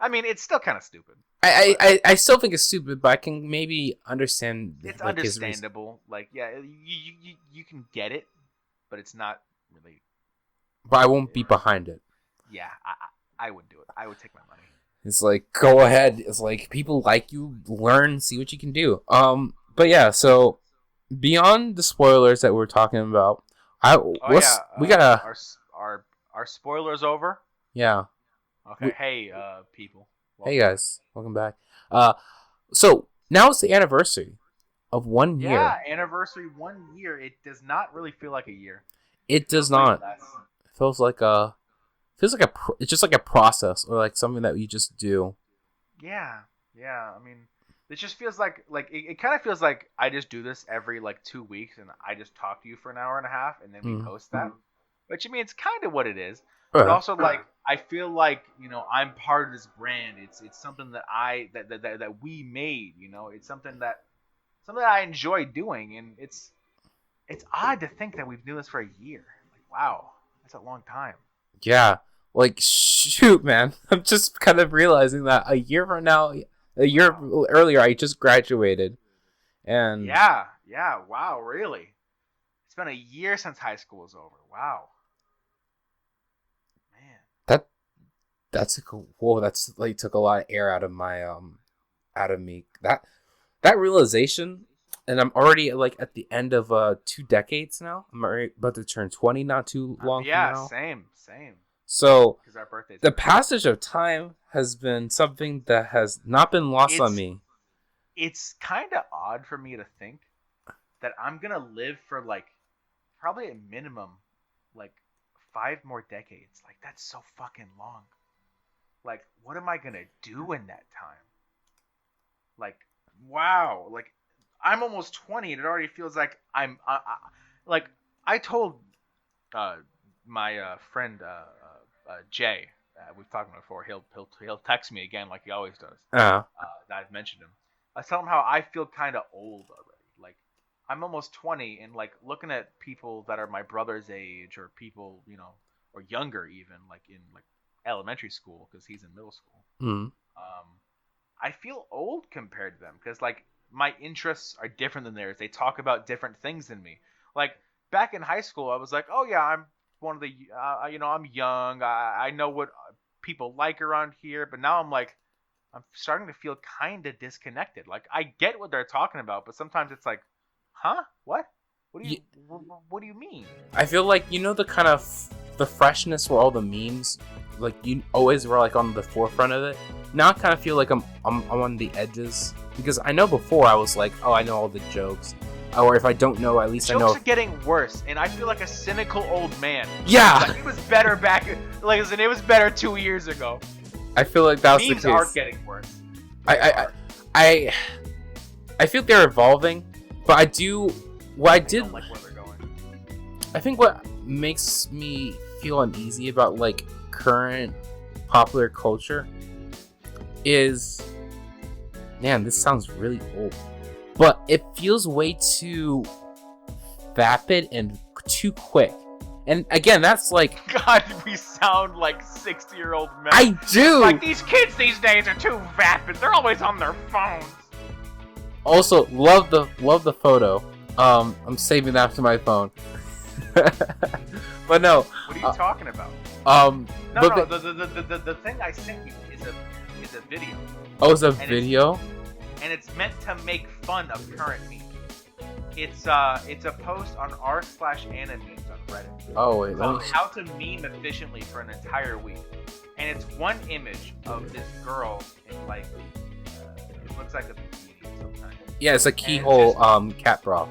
I mean, it's still kind of stupid. I still think it's stupid, but I can maybe understand. It's like, understandable. Like, yeah, you can get it, but it's not really. But I won't be behind it. Yeah, I would do it. I would take my money. It's like, go ahead. It's like, people like you, learn, see what you can do. But yeah, so beyond the spoilers that we're talking about, we gotta our spoilers over. Yeah. Okay, hey, people. Welcome. Hey, guys. Welcome back. So, now it's the anniversary of 1 year. Yeah, anniversary 1 year. It does not really feel like a year. It does not. It feels like it's just like a process, or like something that you just do. Yeah. I mean, it just feels like it kind of feels like I just do this every, 2 weeks, and I just talk to you for an hour and a half, and then we post that. Which, I mean, it's kind of what it is. But also, I feel like, you know, I'm part of this brand. It's something that that we made. You know, it's something that I enjoy doing, and it's odd to think that we've been doing this for a year. Like, wow, that's a long time. Yeah, like, shoot, man, I'm just kind of realizing that a year from now, a year earlier, I just graduated, and yeah, wow, really, it's been a year since high school was over. Wow. That's like took a lot of air out of my out of me. That realization, and I'm already like at the end of 2 decades now. I'm already about to turn 20 not too long from now. Same. So our birthdays the passage of time has been something that has not been lost on me. It's kind of odd for me to think that I'm gonna live for probably a minimum 5 more decades. Like, that's so fucking long. Like, what am I gonna do in that time? Like, wow. Like, I'm almost 20, and it already feels like like, I told my friend Jay. We've talked about it before. He'll text me again like he always does. Uh-huh. That I've mentioned him. I tell him how I feel kind of old already. Like, I'm almost 20, and like looking at people that are my brother's age, or people, you know, or younger even, like in like elementary school, because he's in middle school. Mm-hmm. I feel old compared to them, because like my interests are different than theirs. They talk about different things than me. Like, back in high school, I was like, oh yeah, I'm one of the, you know, I'm young. I know what people like around here, but now I'm starting to feel kind of disconnected. Like, I get what they're talking about, but sometimes it's like, huh? What? What do you mean? I feel like, you know, the kind of the freshness where all the memes, like, you always were like on the forefront of it. Now I kind of feel like I'm on the edges, because I know before I was like, oh, I know all the jokes, or if I don't know, at least I know. Jokes are getting worse, and I feel like a cynical old man. Yeah, like, it was better back, like I said, it was better 2 years ago. I feel like that's the case. Memes are getting worse. I feel they're evolving, but I don't like where they're going. I think what makes me feel uneasy about like current popular culture is, man, this sounds really old, but it feels way too vapid and too quick. And again, that's like, God, we sound like 60-year-old men. I do. Like, these kids these days are too vapid. They're always on their phones. Also, love the photo. I'm saving that to my phone. But no. What are you talking about? The thing I sent you is a video. Oh, it's a video? And it's meant to make fun of current memes. It's a post on r/animemes on Reddit. Oh wait, called How to Meme Efficiently for an Entire Week. And it's one image of this girl in like it looks like a bikini of some kind. Yeah, it's a keyhole cat bra.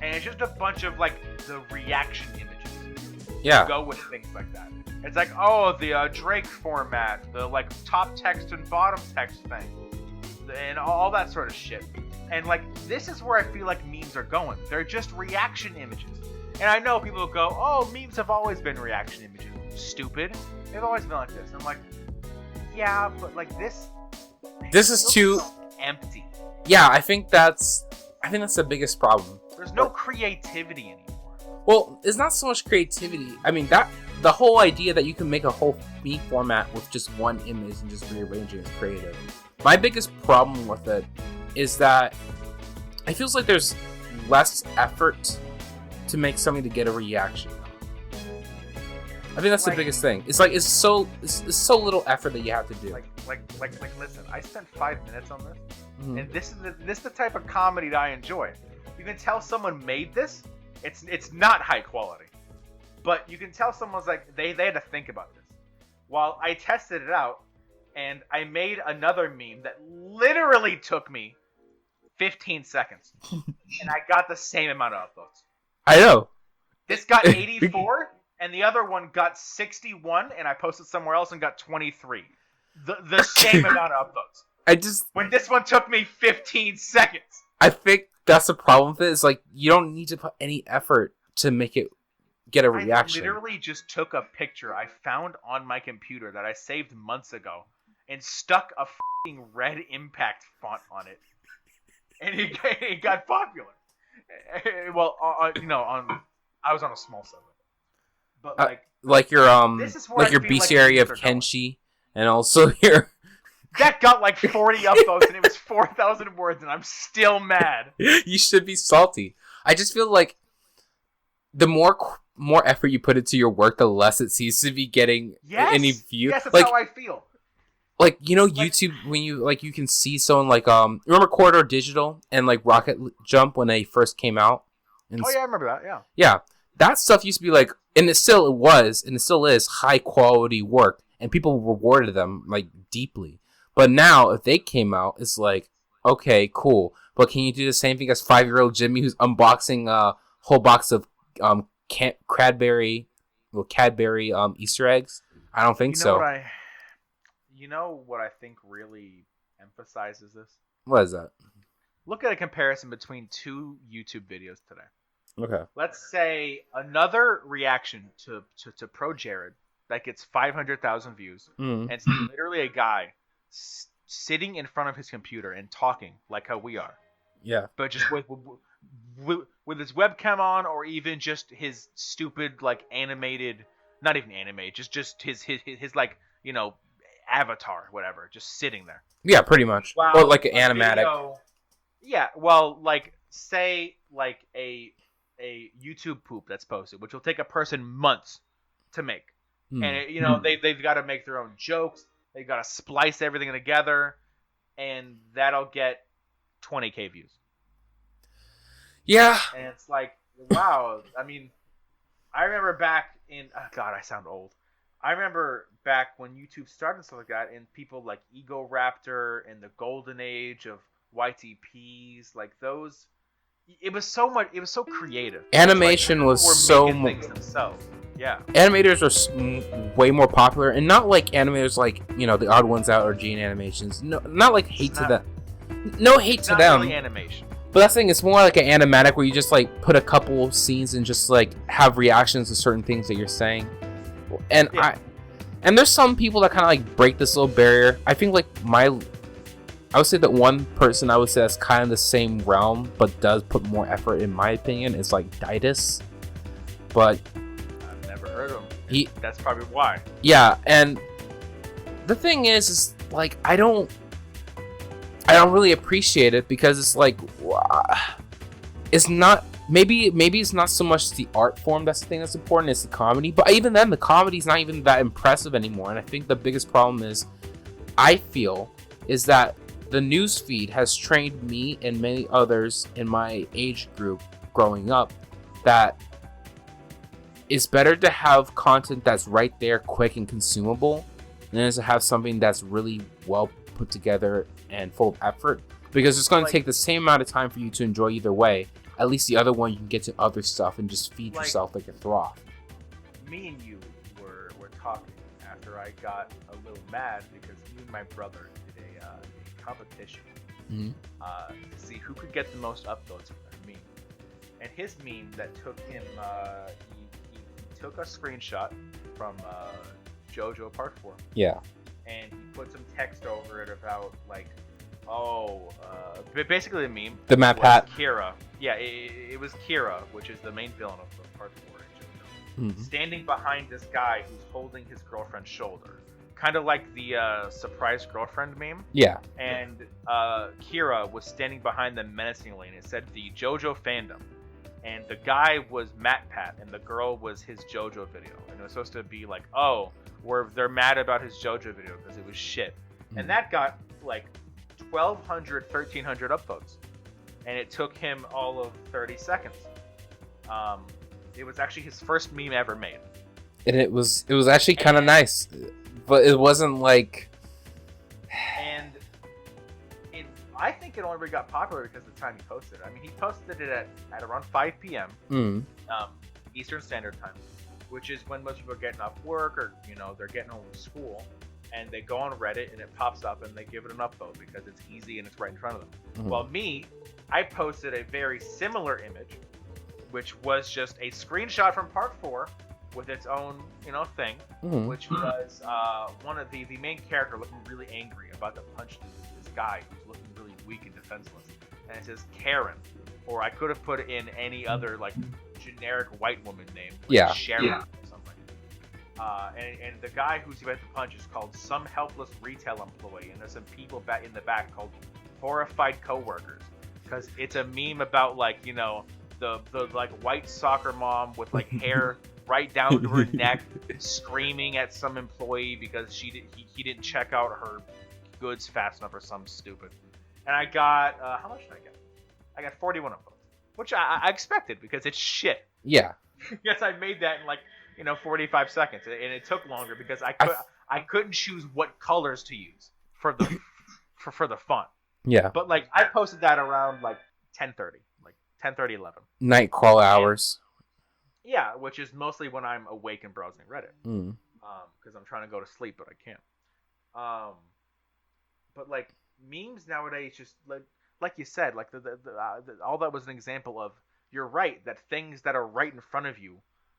And it's just a bunch of like the reaction images. Yeah. Go with things like that. It's like, oh, the Drake format, the like top text and bottom text thing, and all that sort of shit. And like, this is where I feel like memes are going. They're just reaction images. And I know people will go, oh, memes have always been reaction images. Stupid. They've always been like this. And I'm like, yeah, but like this is too empty. Yeah, I think that's the biggest problem. There's no creativity anymore. Well, it's not so much creativity. I mean, that the whole idea that you can make a whole meme format with just one image and just rearranging is creative. My biggest problem with it is that it feels like there's less effort to make something to get a reaction. I think that's the biggest thing. It's like it's so little effort that you have to do. Listen, I spent 5 minutes on this, and this is the type of comedy that I enjoy. You can tell someone made this. It's not high quality, but you can tell someone's like they had to think about this. While I tested it out, and I made another meme that literally took me 15 seconds, and I got the same amount of upvotes. I know. This got 84, and the other one got 61, and I posted somewhere else and got 23. The same amount of upvotes. When this one took me 15 seconds. I think that's the problem with it. Is like you don't need to put any effort to make it get a reaction. I literally just took a picture I found on my computer that I saved months ago and stuck a f***ing red impact font on it, and it got popular. Well, I was on a small server, but like your your bestiary of Kenshi, and also your. That got like 40 upvotes, and it was 4,000 words, and I'm still mad. You should be salty. I just feel like the more effort you put into your work, the less it seems to be getting any view. Yes, that's how I feel. Like, you know, YouTube, when you you can see someone like remember Corridor Digital and like Rocket Jump when they first came out? Oh yeah, I remember that. Yeah. Yeah, that stuff used to be like, and it still is high quality work, and people rewarded them like deeply. But now, if they came out, it's like, okay, cool. But can you do the same thing as 5-year-old Jimmy who's unboxing a whole box of cranberry little Cadbury Easter eggs. I don't think so. You know what I think really emphasizes this? What is that? Look at a comparison between 2 YouTube videos today. Okay. Let's say another reaction to Pro Jared that gets 500,000 views, and it's literally a guy sitting in front of his computer and talking like how we are. Yeah. But just with his webcam on, or even just his stupid like animated, not even animated, just his like, you know, avatar, whatever, just sitting there. Yeah, pretty much. Wow, or like an animatic. Video, yeah, well, like say like a YouTube poop that's posted, which will take a person months to make, and you know they've got to make their own jokes, they've got to splice everything together, and that'll get 20K views. Yeah. And it's like, wow. I mean, I remember back in God, I sound old. I remember back when YouTube started and stuff like that, and people like Ego Raptor and the golden age of YTPs, like those. It was so creative. Animation was so things themselves. Yeah. Animators are way more popular, and not like animators like, you know, the Odd Ones Out or Gene Animations. No, not like hate to them. No hate to them. Really animation. But that's the thing, it's more like an animatic where you just like put a couple scenes and just like have reactions to certain things that you're saying. And yeah. And there's some people that kind of like break this little barrier. I think like I would say that one person I would say that's kind of the same realm but does put more effort in my opinion is like Ditus. But I've never heard of him. That's probably why. Yeah, and the thing is like I don't really appreciate it because it's like it's not maybe it's not so much the art form that's the thing that's important, it's the comedy. But even then, the comedy's not even that impressive anymore. And I think the biggest problem is that the news feed has trained me and many others in my age group growing up that it's better to have content that's right there, quick and consumable, than to have something that's really well put together and full of effort, because it's going to take the same amount of time for you to enjoy either way. At least the other one you can get to other stuff and just feed yourself like a Throff. Me and you were talking after I got a little mad because me and my brother did a competition to see who could get the most upvotes for their meme. And his meme that took him, he took a screenshot from JoJo Part 4. Yeah. And he put some text over it about like, basically the meme. The map hat. Kira. Yeah, it was Kira, which is the main villain of the Part 4 in JoJo, standing behind this guy who's holding his girlfriend's shoulder, kind of like the surprise girlfriend meme. Yeah. And Kira was standing behind them menacingly, and it said the JoJo fandom. And the guy was MatPat, and the girl was his JoJo video. And it was supposed to be like, they're mad about his JoJo video because it was shit. And that got like 1,200, 1,300 upvotes. And it took him all of 30 seconds. It was actually his first meme ever made. And it was actually kind of nice. But it wasn't like... And I think it only really got popular because of the time he posted it. I mean, he posted it at around 5 p.m. Eastern Standard Time, which is when most people are getting off work or, you know, they're getting home from school. And they go on Reddit and it pops up and they give it an upvote because it's easy and it's right in front of them. Well, I posted a very similar image, which was just a screenshot from Part 4 with its own, you know, thing, which was one of the main character looking really angry about to punch this guy who's looking really weak and defenseless. And it says Karen, or I could have put in any other like generic white woman name, like Sharon or something. And the guy who's about to punch is called Some Helpless Retail Employee, and there's some people back in the back called Horrified Coworkers, because it's a meme about like, you know, the like white soccer mom with like hair right down to her neck, screaming at some employee because he didn't check out her goods fast enough or something stupid. And I got how much did I get? I got 41 upvotes, which I expected because it's shit. Yeah. Yes, I made that in like, you know, 45 seconds, and it took longer because I couldn't choose what colors to use for the for the font. Yeah. But like I posted that around like 10:30, like 10:30, 11. Night crawl hours. Yeah, which is mostly when I'm awake and browsing Reddit. Mm. Because I'm trying to go to sleep, but I can't. Um, but like memes nowadays, just like you said, like all that was an example of. You're right that things that are right in front of you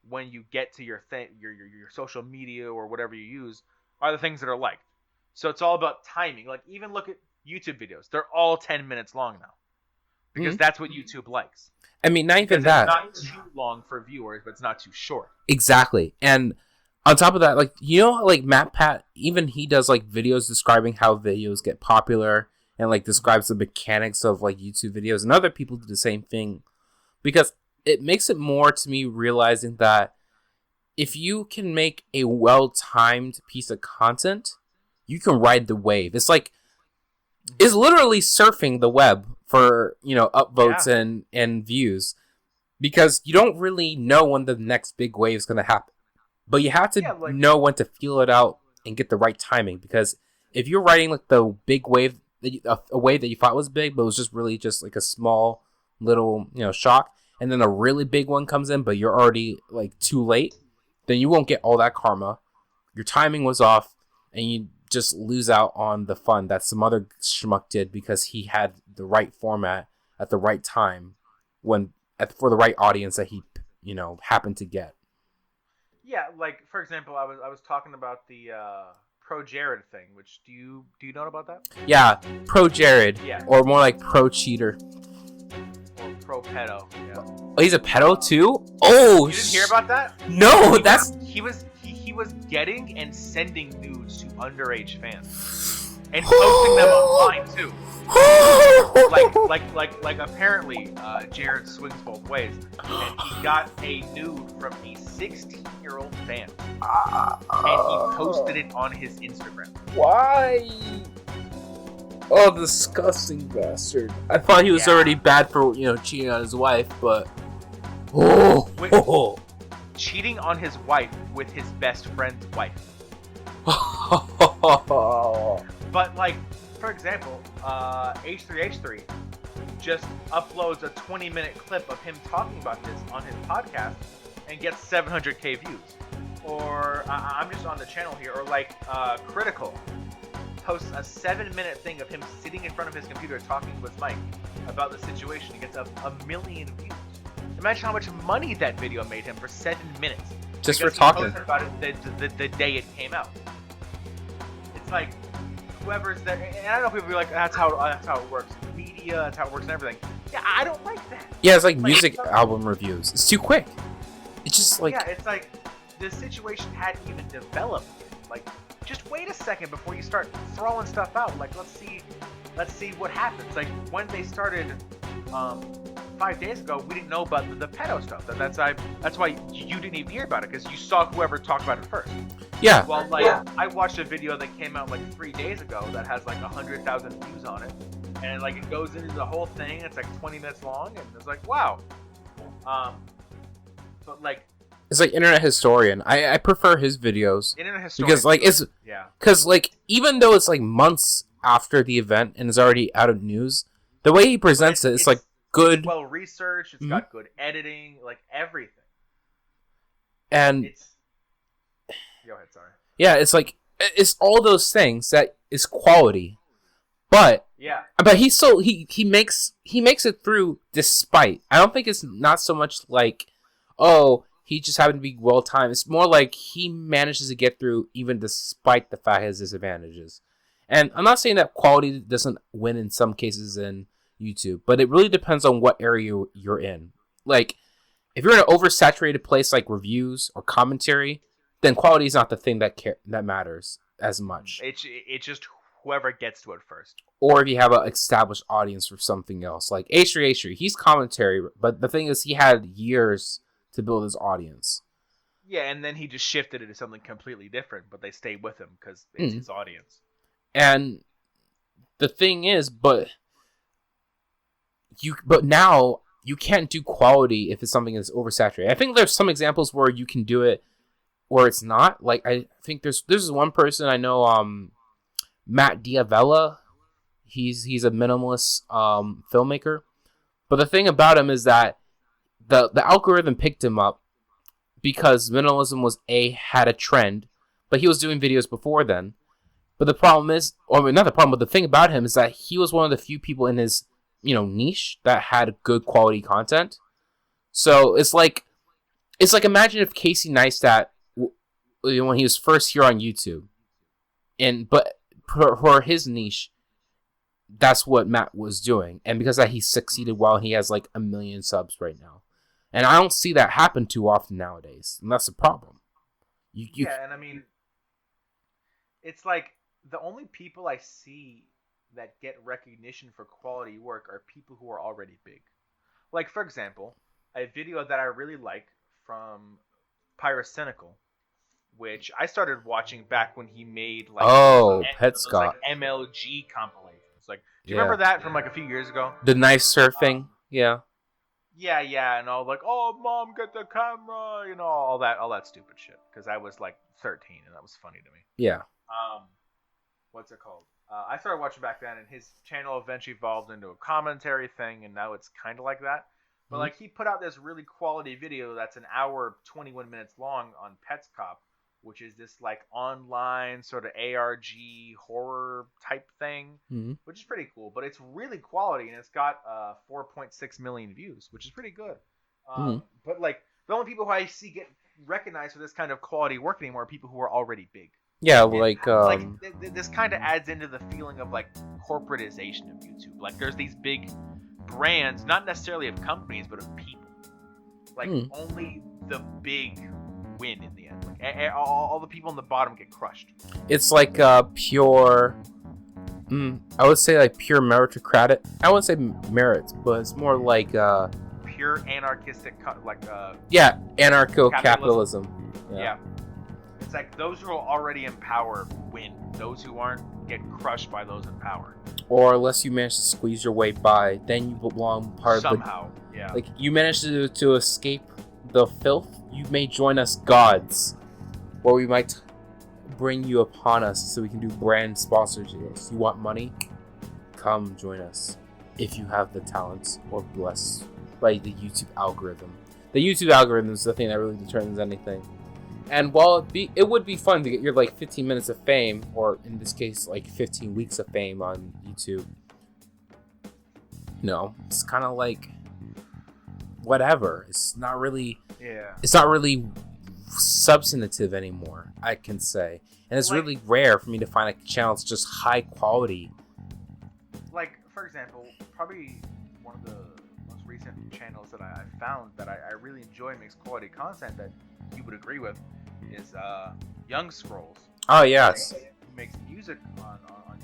when you get to your thing, your social media or whatever you use, are the things that are liked. So it's all about timing. Like even look at YouTube videos; they're all 10 minutes long now because that's what YouTube likes. I mean, not even because that. It's not too long for viewers, but it's not too short. Exactly, and on top of that, like like MatPat, even he does like videos describing how videos get popular and like describes the mechanics of like YouTube videos, and other people do the same thing because it makes it more to me realizing that if you can make a well-timed piece of content, you can ride the wave. It's literally surfing the web for upvotes and views because you don't really know when the next big wave is going to happen. But you have to know when to feel it out and get the right timing. Because if you're riding like the big wave, a wave that you thought was big, but it was just really just like a small little shock, and then a really big one comes in, but you're already like too late, then you won't get all that karma. Your timing was off, and you just lose out on the fun that some other schmuck did because he had the right format at the right time for the right audience that he happened to get. Yeah, like for example, I was talking about the Pro Jared thing, which do you know about that? Yeah, Pro Jared, or more like Pro Cheater, or Pro Pedo. Yeah. Oh, he's a pedo too. Oh, you didn't hear about that? No, he was getting and sending nudes to underage fans and posting them online too. like apparently Jared swings both ways, and he got a nude from a 16-year-old fan, and he posted it on his Instagram. Why? Oh, disgusting bastard! I thought he was already bad for cheating on his wife, but cheating on his wife with his best friend's wife. But like, for example, H3H3 just uploads a 20-minute clip of him talking about this on his podcast and gets 700k views. Or I'm just on the channel here. Or like Critical posts a 7-minute thing of him sitting in front of his computer talking to his mic about the situation. He gets a million views. Imagine how much money that video made him for 7 minutes. Just for talking about it the day it came out. It's like whoever's there, and I know people be like, that's how it works in media, that's how it works in everything. Yeah, I don't like that. Yeah, it's like music album reviews. It's too quick. It's just like it's like the situation hadn't even developed. Like, just wait a second before you start throwing stuff out. Like, let's see what happens. Like when they started 5 days ago, we didn't know about the pedo stuff. That's why you didn't even hear about it, because you saw whoever talked about it first. Yeah. Well, I watched a video that came out like 3 days ago that has like 100,000 views on it, and like it goes into the whole thing. It's like 20 minutes long, and it's like, wow. But like, it's like Internet Historian. I prefer his videos. Internet Historian because like it's because like even though it's like months after the event and it's already out of news, the way he presents it's like good, well researched. It's got good editing, like everything. And go ahead, sorry. Yeah, it's like it's all those things that is quality, but he makes it through despite. I don't think it's not so much like he just happened to be well timed. It's more like he manages to get through even despite the fact he has disadvantages. And I'm not saying that quality doesn't win in some cases in YouTube, but it really depends on what area you're in. Like, if you're in an oversaturated place like reviews or commentary, then quality is not the thing that matters as much. It's just whoever gets to it first. Or if you have an established audience for something else. Like H3H3, he's commentary, but the thing is he had years to build his audience. Yeah, and then he just shifted it to something completely different, but they stayed with him because it's his audience. And the thing is, but now you can't do quality if it's something that's oversaturated. I think there's some examples where you can do it where it's not. Like I think there's one person I know, Matt Diavella. He's a minimalist filmmaker, but the thing about him is that the algorithm picked him up because minimalism had a trend, but he was doing videos before then. But the problem is, not the problem, but the thing about him is that he was one of the few people in his, niche that had good quality content. So it's like imagine if Casey Neistat, when he was first here on YouTube, but for his niche, that's what Matt was doing, and because of that, he succeeded well. He has like 1 million subs right now, and I don't see that happen too often nowadays, and that's the problem. Yeah, and I mean, it's like the only people I see that get recognition for quality work are people who are already big. Like, for example, a video that I really like from Pyrocynical, which I started watching back when he made like Pet Scott MLG compilations. Like, do you remember that from like a few years ago? The knife surfing, yeah, and all like, oh, mom, get the camera, all that stupid shit. Because I was like 13, and that was funny to me. Yeah. What's it called? I started watching back then, and his channel eventually evolved into a commentary thing, and now it's kind of like that. But like, he put out this really quality video that's an hour 21 minutes long on Pets Cop, which is this like online sort of ARG horror type thing, which is pretty cool. But it's really quality, and it's got 4.6 million views, which is pretty good. But like, the only people who I see get recognized for this kind of quality work anymore are people who are already big. Yeah, this kind of adds into the feeling of like corporatization of YouTube. Like, there's these big brands, not necessarily of companies, but of people. Like, only the big win in the end. Like, all the people on the bottom get crushed. It's like pure. I would say like pure meritocratic. I wouldn't say merit, but it's more like pure anarchistic, anarcho-capitalism. Yeah. It's like those who are already in power win. Those who aren't get crushed by those in power. Or unless you manage to squeeze your way by, then you belong part somehow. of the... Like, you manage to escape the filth, you may join us gods. Or we might bring you upon us so we can do brand sponsor deals. You want money? Come join us. If you have the talents or blessed by the YouTube algorithm. The YouTube algorithm is the thing that really determines anything. And while it would be fun to get your like 15 minutes of fame, or in this case like 15 weeks of fame on YouTube, it's kind of like whatever. It's not really substantive anymore, I can say. And it's really rare for me to find a channel that's just high quality. Like, for example, probably one of the most recent channels that I found that I really enjoy and makes quality content that you would agree with is Young Scrolls. Oh, yes. He makes music on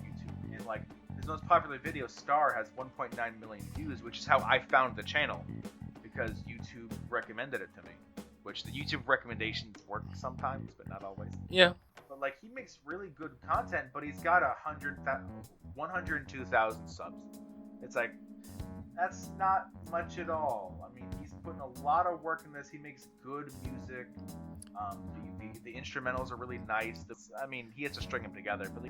YouTube. And like, his most popular video, Star, has 1.9 million views, which is how I found the channel. Because YouTube recommended it to me. Which the YouTube recommendations work sometimes, but not always. Yeah. But like, he makes really good content, but he's got 102,000 subs. It's like, that's not much at all. I mean, he's putting a lot of work in this. He makes good music. The instrumentals are really nice. He has to string them together. But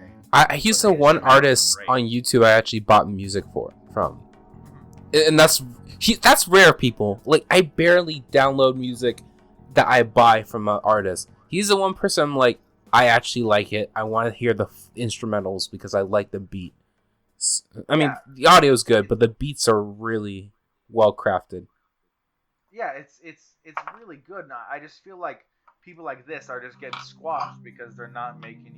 he's the one artist on YouTube I actually bought music from. And that's rare, people. Like, I barely download music that I buy from an artist. He's the one person I'm like, I actually like it. I want to hear the instrumentals because I like the beat. The audio's good, but the beats are really well crafted. Yeah, it's really good. Now, I just feel like people like this are just getting squashed because they're not making,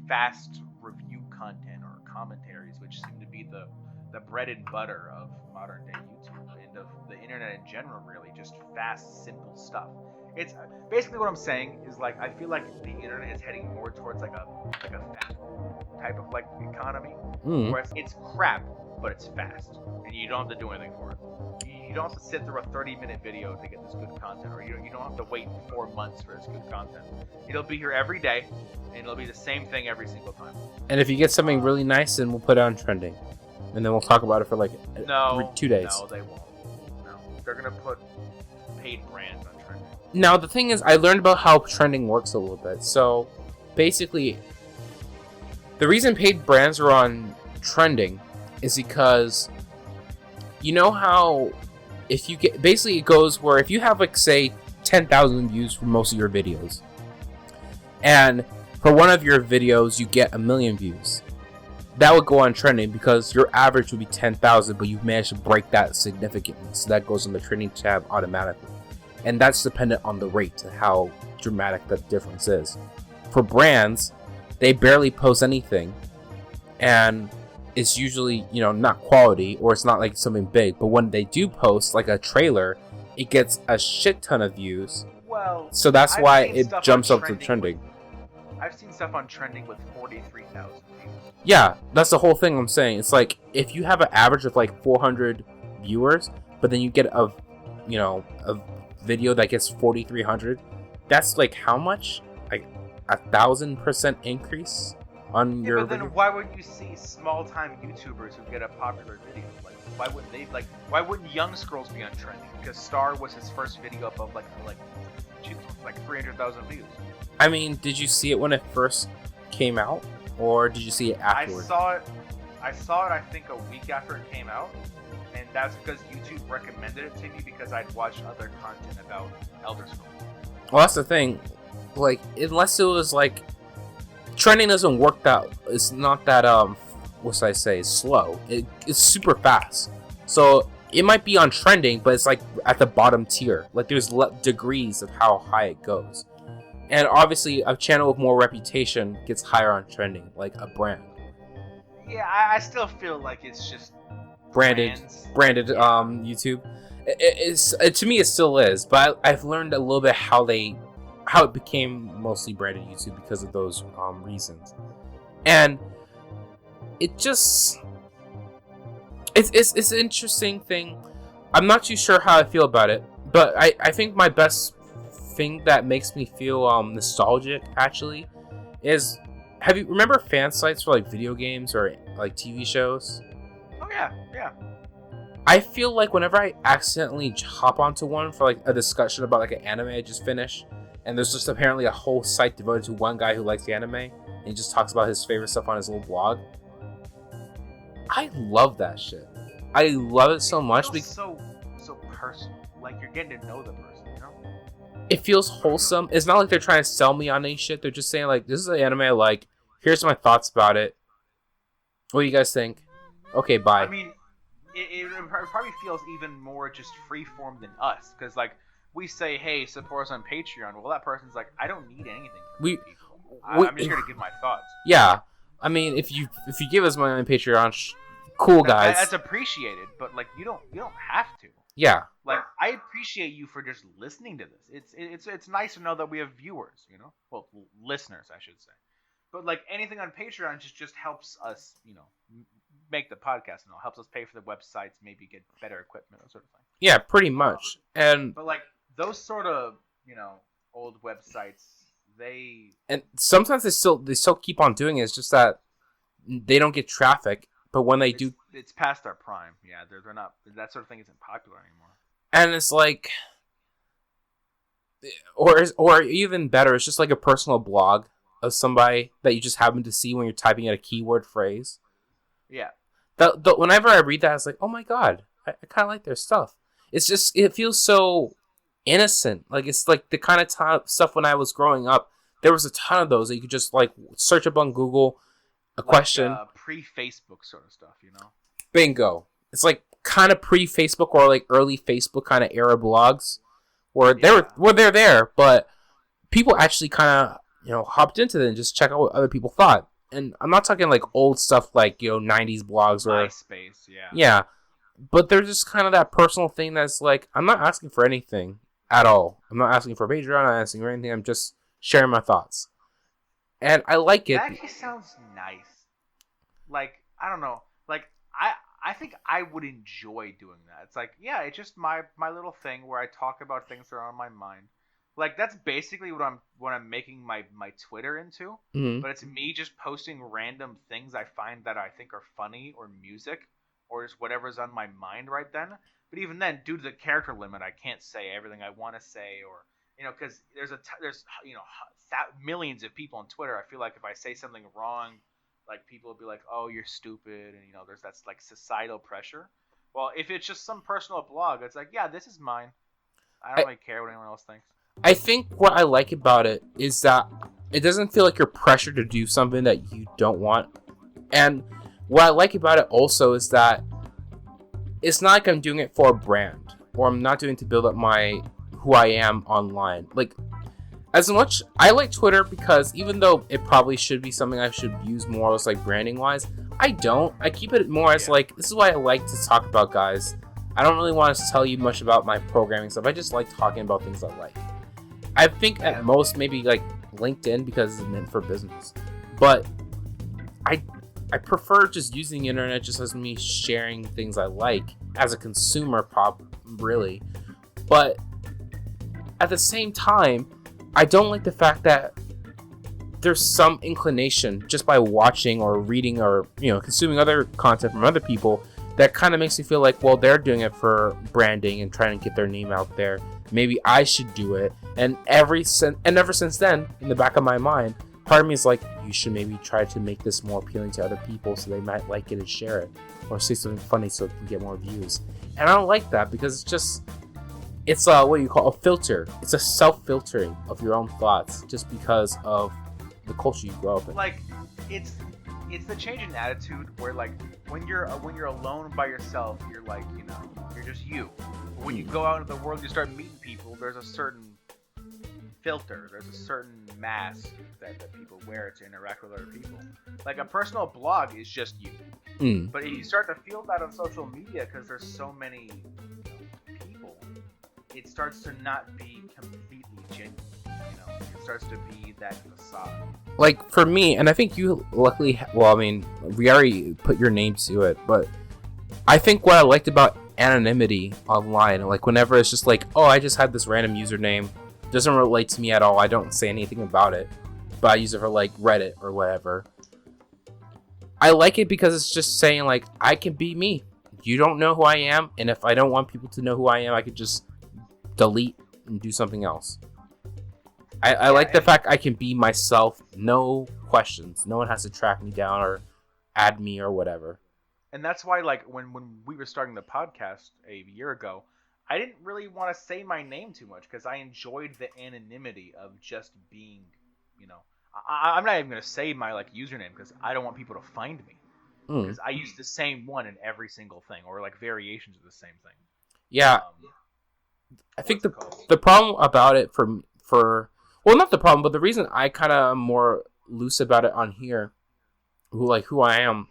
fast review content or commentaries, which seem to be the bread and butter of modern day YouTube and of the internet in general. Really, just fast, simple stuff. It's basically what I'm saying is, like, I feel like the internet is heading more towards like a fast type of like economy, where it's crap but it's fast and you don't have to do anything for it. You don't have to sit through a 30-minute video to get this good content, or you don't have to wait 4 months for this good content. It'll be here every day, and it'll be the same thing every single time. And if you get something really nice, then we'll put it on trending, and then we'll talk about it for like 2 days. No, they won't. No, they're gonna put paid brands on trending. Now, the thing is, I learned about how trending works a little bit. So, basically, the reason paid brands are on trending is because, you know how if you get, basically it goes where if you have like, say, 10,000 views for most of your videos. And for one of your videos, you get 1,000,000 views. That would go on trending because your average would be 10,000, but you've managed to break that significantly. So that goes on the trending tab automatically. And that's dependent on the rate, how dramatic the difference is. For brands, they barely post anything. And it's usually, not quality, or it's not like something big. But when they do post, like a trailer, it gets a shit ton of views. Well, so that's why it jumps up to trending. I've seen stuff on trending with 43,000 views. Yeah, that's the whole thing I'm saying. It's like, if you have an average of like 400 viewers, but then you get a video that gets 4,300, that's like how much? Like 1,000% increase on your but then video? Why would you see small-time YouTubers who get a popular video? Like, why wouldn't they? Like, why wouldn't Young Scrolls be on trending? Because Star was his first video up of like 300,000 views. I mean, did you see it when it first came out, or did you see it afterwards? I saw it. I think a week after it came out, and that's because YouTube recommended it to me because I'd watched other content about Elder Scrolls. Well, that's the thing. Like, unless it was like trending doesn't work that. It's not that what should I say? Slow. It's super fast. So it might be on trending, but it's like at the bottom tier. Like there's degrees of how high it goes. And obviously, a channel with more reputation gets higher on trending, like a brand. Yeah, I still feel like it's just branded YouTube. To me, it still is, but I've learned a little bit how it became mostly branded YouTube because of those reasons. And it just it's an interesting thing. I'm not too sure how I feel about it, but I think my best thing that makes me feel nostalgic actually is, remember fan sites for like video games or like TV shows? Oh yeah. I feel like whenever I accidentally hop onto one for like a discussion about like an anime I just finished, and there's just apparently a whole site devoted to one guy who likes the anime, and he just talks about his favorite stuff on his little blog. I love that shit. I love it so much because so personal. Like you're getting to know the person, you know? It feels wholesome. It's not like they're trying to sell me on any shit. They're just saying like, this is an anime I like. Here's my thoughts about it. What do you guys think? Okay, bye. I mean, it probably feels even more just freeform than us, because like we say, hey, support us on Patreon. Well, that person's like, I don't need anything. I'm just here to give my thoughts. Yeah, I mean, if you give us money on Patreon, cool guys. That's appreciated, but like you don't have to. Yeah. Like I appreciate you for just listening to this. It's nice to know that we have viewers, you know, well, listeners, I should say. But like anything on Patreon just helps us, you know, make the podcast and all. Helps us pay for the websites, maybe get better equipment, that sort of thing. Yeah, pretty much. But like those sort of, you know, old websites, and sometimes they still keep on doing it. It's just that they don't get traffic. But when they do, it's past our prime. Yeah, they're not. That sort of thing isn't popular anymore. And it's like, or even better, it's just like a personal blog of somebody that you just happen to see when you're typing out a keyword phrase. Yeah. Whenever I read that, it's like, oh my god, I kind of like their stuff. It's just, it feels so innocent. Like it's like the kind of stuff when I was growing up. There was a ton of those that you could just like search up on Google a question. Pre-Facebook sort of stuff, you know. Bingo. It's like kind of pre-Facebook or like early Facebook kind of era blogs where they're there, but people actually kind of, you know, hopped into them and just check out what other people thought. And I'm not talking like old stuff like, you know, 90s blogs or MySpace, yeah. Yeah. But they're just kind of that personal thing that's like, I'm not asking for anything at all. I'm not asking for Patreon, I'm not asking for anything. I'm just sharing my thoughts. And I like it. That actually sounds nice. Like, I don't know. Like, I think I would enjoy doing that. It's like, yeah, it's just my little thing where I talk about things that are on my mind. Like, that's basically what I'm making my Twitter into. Mm-hmm. But it's me just posting random things I find that I think are funny, or music, or just whatever's on my mind right then. But even then, due to the character limit, I can't say everything I want to say, or, you know, because there's you know, millions of people on Twitter. I feel like if I say something wrong, like people will be like, oh, you're stupid, and you know, that's like societal pressure. Well, if it's just some personal blog, it's like, yeah, this is mine. I don't really care what anyone else thinks. I think what I like about it is that it doesn't feel like you're pressured to do something that you don't want. And what I like about it also is that it's not like I'm doing it for a brand, or I'm not doing it to build up who I am online. Like, as much, I like Twitter because even though it probably should be something I should use more as like branding wise, I don't. I keep it more as like, this is why I like to talk about guys. I don't really want to tell you much about my programming stuff. I just like talking about things I like. I think at most maybe like LinkedIn because it's meant for business. But I prefer just using the internet just as me sharing things I like as a consumer really. But at the same time, I don't like the fact that there's some inclination just by watching or reading or, consuming other content from other people that kind of makes me feel like, well, they're doing it for branding and trying to get their name out there. Maybe I should do it. And ever since then, in the back of my mind, part of me is like, you should maybe try to make this more appealing to other people so they might like it and share it, or say something funny so it can get more views. And I don't like that because it's what you call a filter. It's a self-filtering of your own thoughts just because of the culture you grow up in. Like, it's the change in attitude where, like, when you're alone by yourself, you're like, you're just you. But when you go out into the world, you start meeting people. There's a certain filter. There's a certain mask that people wear to interact with other people. Like, a personal blog is just you. But if you start to feel that on social media because there's so many people, it starts to not be completely genuine. It starts to be that facade. Like, for me, and I think you luckily, we already put your name to it, but I think what I liked about anonymity online, like whenever it's just like, oh, I just had this random username, doesn't relate to me at all, I don't say anything about it, but I use it for like Reddit or whatever. I like it because it's just saying like, I can be me. You don't know who I am, and if I don't want people to know who I am, I could just delete and do something else. I like the fact I can be myself, no questions. No one has to track me down or add me or whatever. And that's why, like, when we were starting the podcast a year ago, I didn't really want to say my name too much because I enjoyed the anonymity of just being, I'm not even going to say my, like, username because I don't want people to find me. Because I use the same one in every single thing, or, like, variations of the same thing. Yeah. I think the problem about it well, not the problem, but the reason I kind of am more loose about it on here, who I am,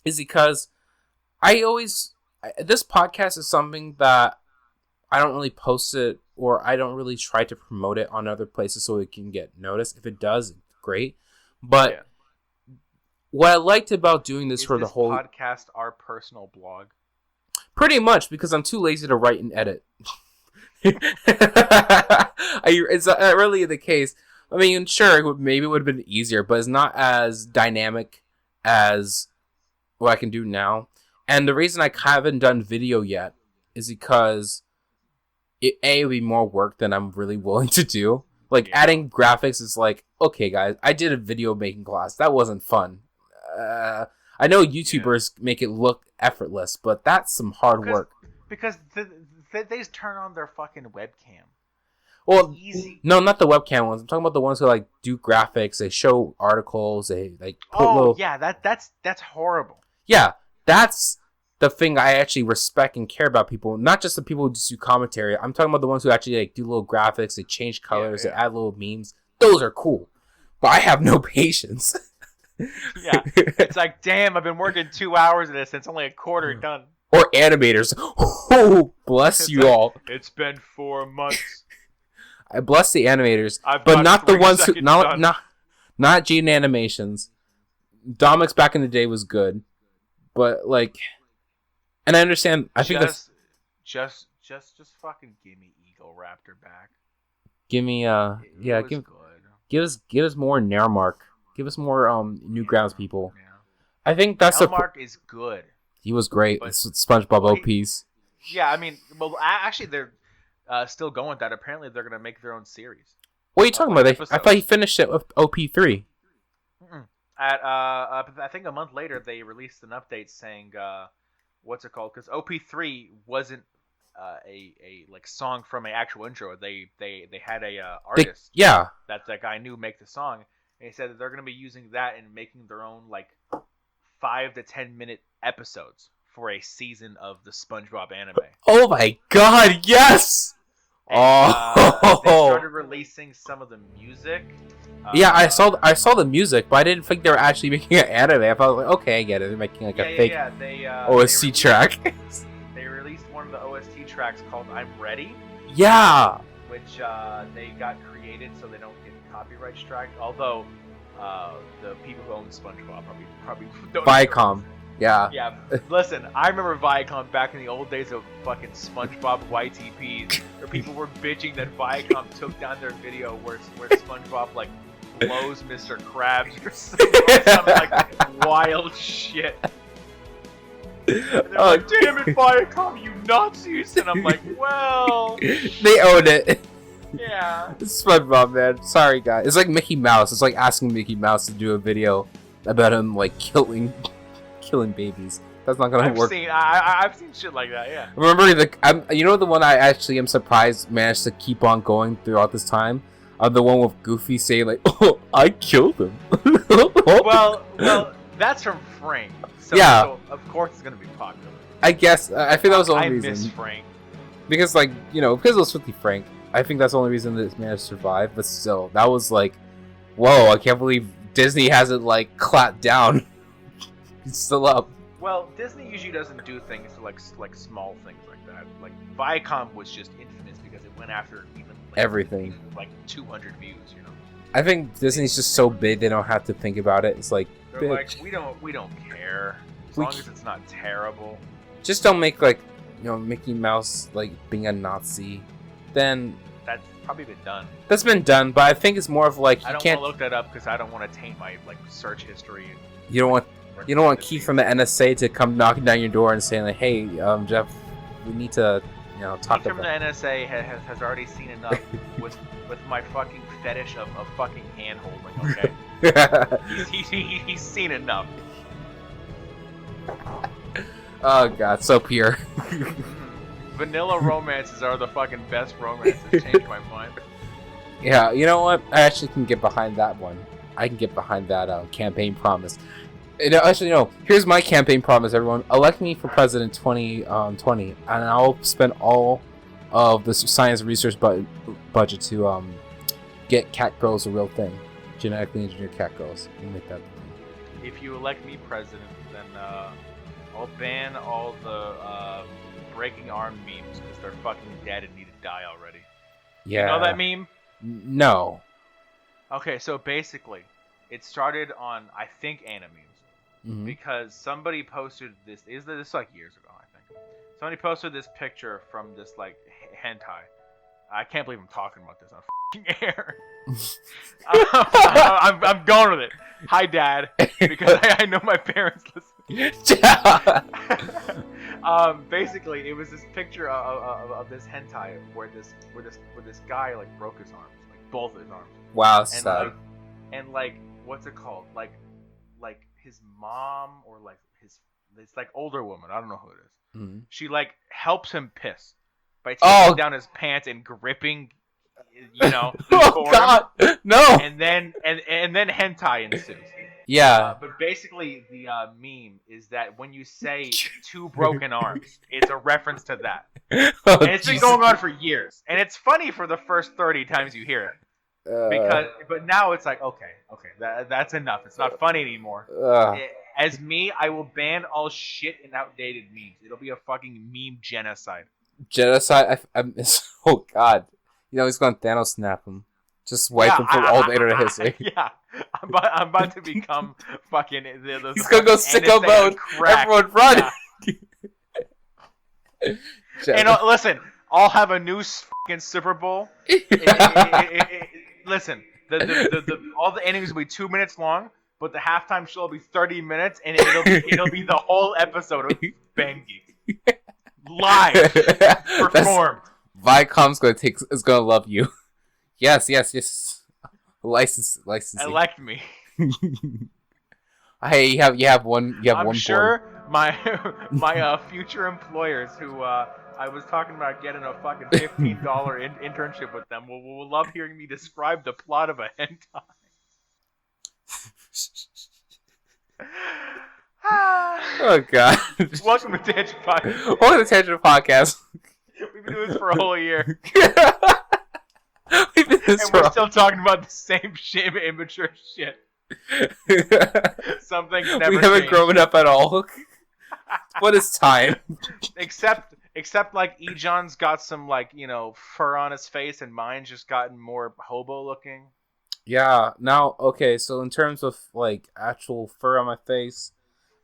is because this podcast is something that I don't really post it, or I don't really try to promote it on other places so it can get noticed. If it does, great. But what I liked about doing this for the whole podcast, our personal blog, pretty much because I'm too lazy to write and edit. It's not really the case. I mean, sure, maybe it would have been easier, but it's not as dynamic as what I can do now. And the reason I haven't done video yet is because it would be more work than I'm really willing to do. Like, adding graphics is like, okay, guys, I did a video making class. That wasn't fun. I know YouTubers make it look effortless, but that's some hard work. Because they just turn on their fucking webcam. Well, no, not the webcam ones. I'm talking about the ones who like do graphics. They show articles. They like put that's horrible. Yeah, that's the thing I actually respect and care about people. Not just the people who just do commentary. I'm talking about the ones who actually like do little graphics. They change colors. They add little memes. Those are cool. But I have no patience. Yeah, it's like, damn, I've been working 2 hours of this and it's only a quarter done. Or animators. Oh, bless you all. It's been 4 months. I bless the animators, but not the ones who not Gene Animations. Domix back in the day was good, but like, and I understand. I think that's just fucking give me Eagle Raptor back. Give me give us more Nairmark. Give us more Newgrounds people. Yeah. I think that's Nairmark is good. He was great. SpongeBob OPs. Yeah, I mean, well, actually, they're still going with that. Apparently, they're going to make their own series. What are you talking about? I thought he finished it with OP3. I think a month later, they released an update saying, what's it called? Because OP3 wasn't a like song from an actual intro. They had a artist that guy knew make the song, and he said that they're gonna be using that and making their own like 5 to 10 minute episodes for a season of the SpongeBob anime. Oh my god, yes! And, they started releasing some of the music. Yeah, I saw the music, but I didn't think they were actually making an anime. I thought, like, okay, I get it. They're making like a fake OST track. They released one of the OST tracks called "I'm Ready." Yeah. Which they got created so they don't get copyright strike. Although the people who own SpongeBob probably don't. Viacom. Yeah. Yeah. Listen, I remember Viacom back in the old days of fucking SpongeBob YTPs, where people were bitching that Viacom took down their video where SpongeBob like blows Mr. Krabs or some like wild shit. And they're like, damn it, Viacom, you Nazis! And I'm like, well, they own it. Yeah. It's SpongeBob, man. Sorry, guys. It's like Mickey Mouse. It's like asking Mickey Mouse to do a video about him like killing babies. That's not gonna work. I've seen shit like that. Yeah. Remember you know the one I actually am surprised managed to keep on going throughout this time. The one with Goofy saying like, "Oh, I killed him." well, that's from Frank. So, yeah. So of course it's gonna be popular. I guess I think that was the only reason. I miss Frank. Because because it was 50 Frank. I think that's the only reason this managed to survive. But still, that was like, whoa! I can't believe Disney hasn't like clapped down. It's still up. Well, Disney usually doesn't do things like small things like that. Like Viacom was just infamous because it went after even like, everything. Like 200 views, you know. I think Disney's just so big they don't have to think about it. It's like they're like we don't care as long as it's not terrible. Just don't make like Mickey Mouse like being a Nazi. Then that's probably been done. That's been done, but I think it's more of like I don't want to look that up because I don't want to taint my like search history. You don't want Keith from the NSA to come knocking down your door and saying like, "Hey, Jeff, we need to, talk Keith about." from the NSA has already seen enough with my fucking fetish of fucking hand holding. Okay, he's seen enough. Oh god, so pure. Vanilla romances are the fucking best romances. Changed my mind. Yeah, you know what? I actually can get behind that one. I can get behind that campaign promise. Actually, no. Here's my campaign promise, everyone. Elect me for president 2020, and I'll spend all of the science research budget to get cat girls a real thing. Genetically engineered cat girls. Make that. If you elect me president, then I'll ban all the breaking arm memes because they're fucking dead and need to die already. Yeah. You know that meme? No. Okay, so basically, it started on I think Animemes. Mm-hmm. Because somebody posted this. This is like years ago, I think. Somebody posted this picture from this like hentai. I can't believe I'm talking about this on fucking air. I'm going with it. Hi, Dad, because I know my parents listen. Basically, it was this picture of this hentai where this guy like broke his arms, like both his arms. Wow, sad. And what's it called? Like his mom or like this like older woman, I don't know who it is. Mm-hmm. She like helps him piss by taking down his pants and gripping, oh god, no. And then hentai ensues. Yeah. But basically the meme is that when you say two broken arms, it's a reference to that. And it's been going on for years, and it's funny for the first 30 times you hear it. But now it's like okay, that's enough. It's not funny anymore. As me, I will ban all shit and outdated memes. It'll be a fucking meme genocide. Genocide? Oh god, he's gonna Thanos snap him, just wipe him from all the internet history. Yeah, I'm about to become fucking. He's gonna go sicko mode. Everyone run! Yeah. And listen, I'll have a new fucking Super Bowl. Listen, all the innings will be 2 minutes long, but the halftime show will be 30 minutes, and it'll be the whole episode of Bang Geek live performed. Viacom's is gonna love you. Yes. License. Elect me. Hey, you have one. I'm sure my future employers who I was talking about getting a fucking $15 internship with them. We'll love hearing me describe the plot of a hentai. Oh god. Welcome to Tangent Podcast. Welcome to Tangent Podcast. We've been doing this for a whole year. We've been doing this and we're still talking about the same shit, immature shit. Something never We haven't changed. grown up at all. What is time? Except like Yjang's got some like, fur on his face and mine's just gotten more hobo looking. Yeah, now okay, so in terms of like actual fur on my face,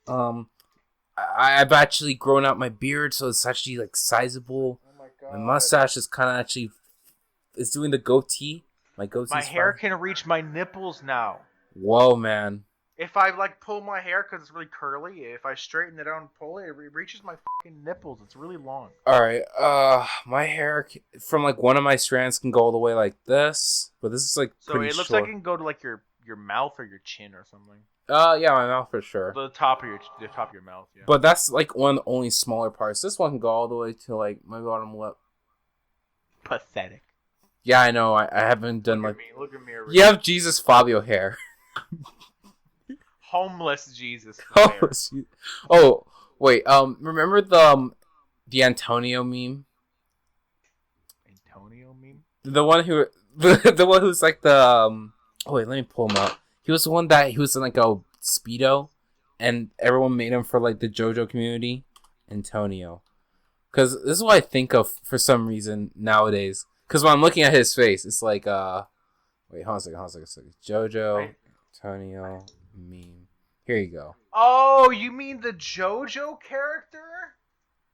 I've actually grown out my beard, so it's actually like sizable. Oh my god. My mustache is kind of actually is doing the goatee. My goatee. My hair can reach my nipples now. Whoa, man. If I like pull my hair because it's really curly, if I straighten it out and pull it, it reaches my fucking nipples. It's really long. All right. My hair from like one of my strands can go all the way like this, but this is like so pretty it looks short. like it can go to like your mouth or your chin or something. Yeah, my mouth for sure. The top of your mouth. Yeah. But that's like one of the only smaller parts. This one can go all the way to like my bottom lip. Pathetic. Yeah, I know. I haven't done Look like. at me. Look at me. You have Jesus Fabio hair. Homeless Jesus. Oh, wait. Remember the Antonio meme? Antonio meme? The one who's like the Oh wait, let me pull him up. He was the one that he was in like a Speedo, and everyone made him for like the JoJo community. Antonio, because this is what I think of for some reason nowadays. Because when I'm looking at his face, it's like wait, hold on a second. JoJo, Antonio meme. Here you go. Oh, you mean the JoJo character?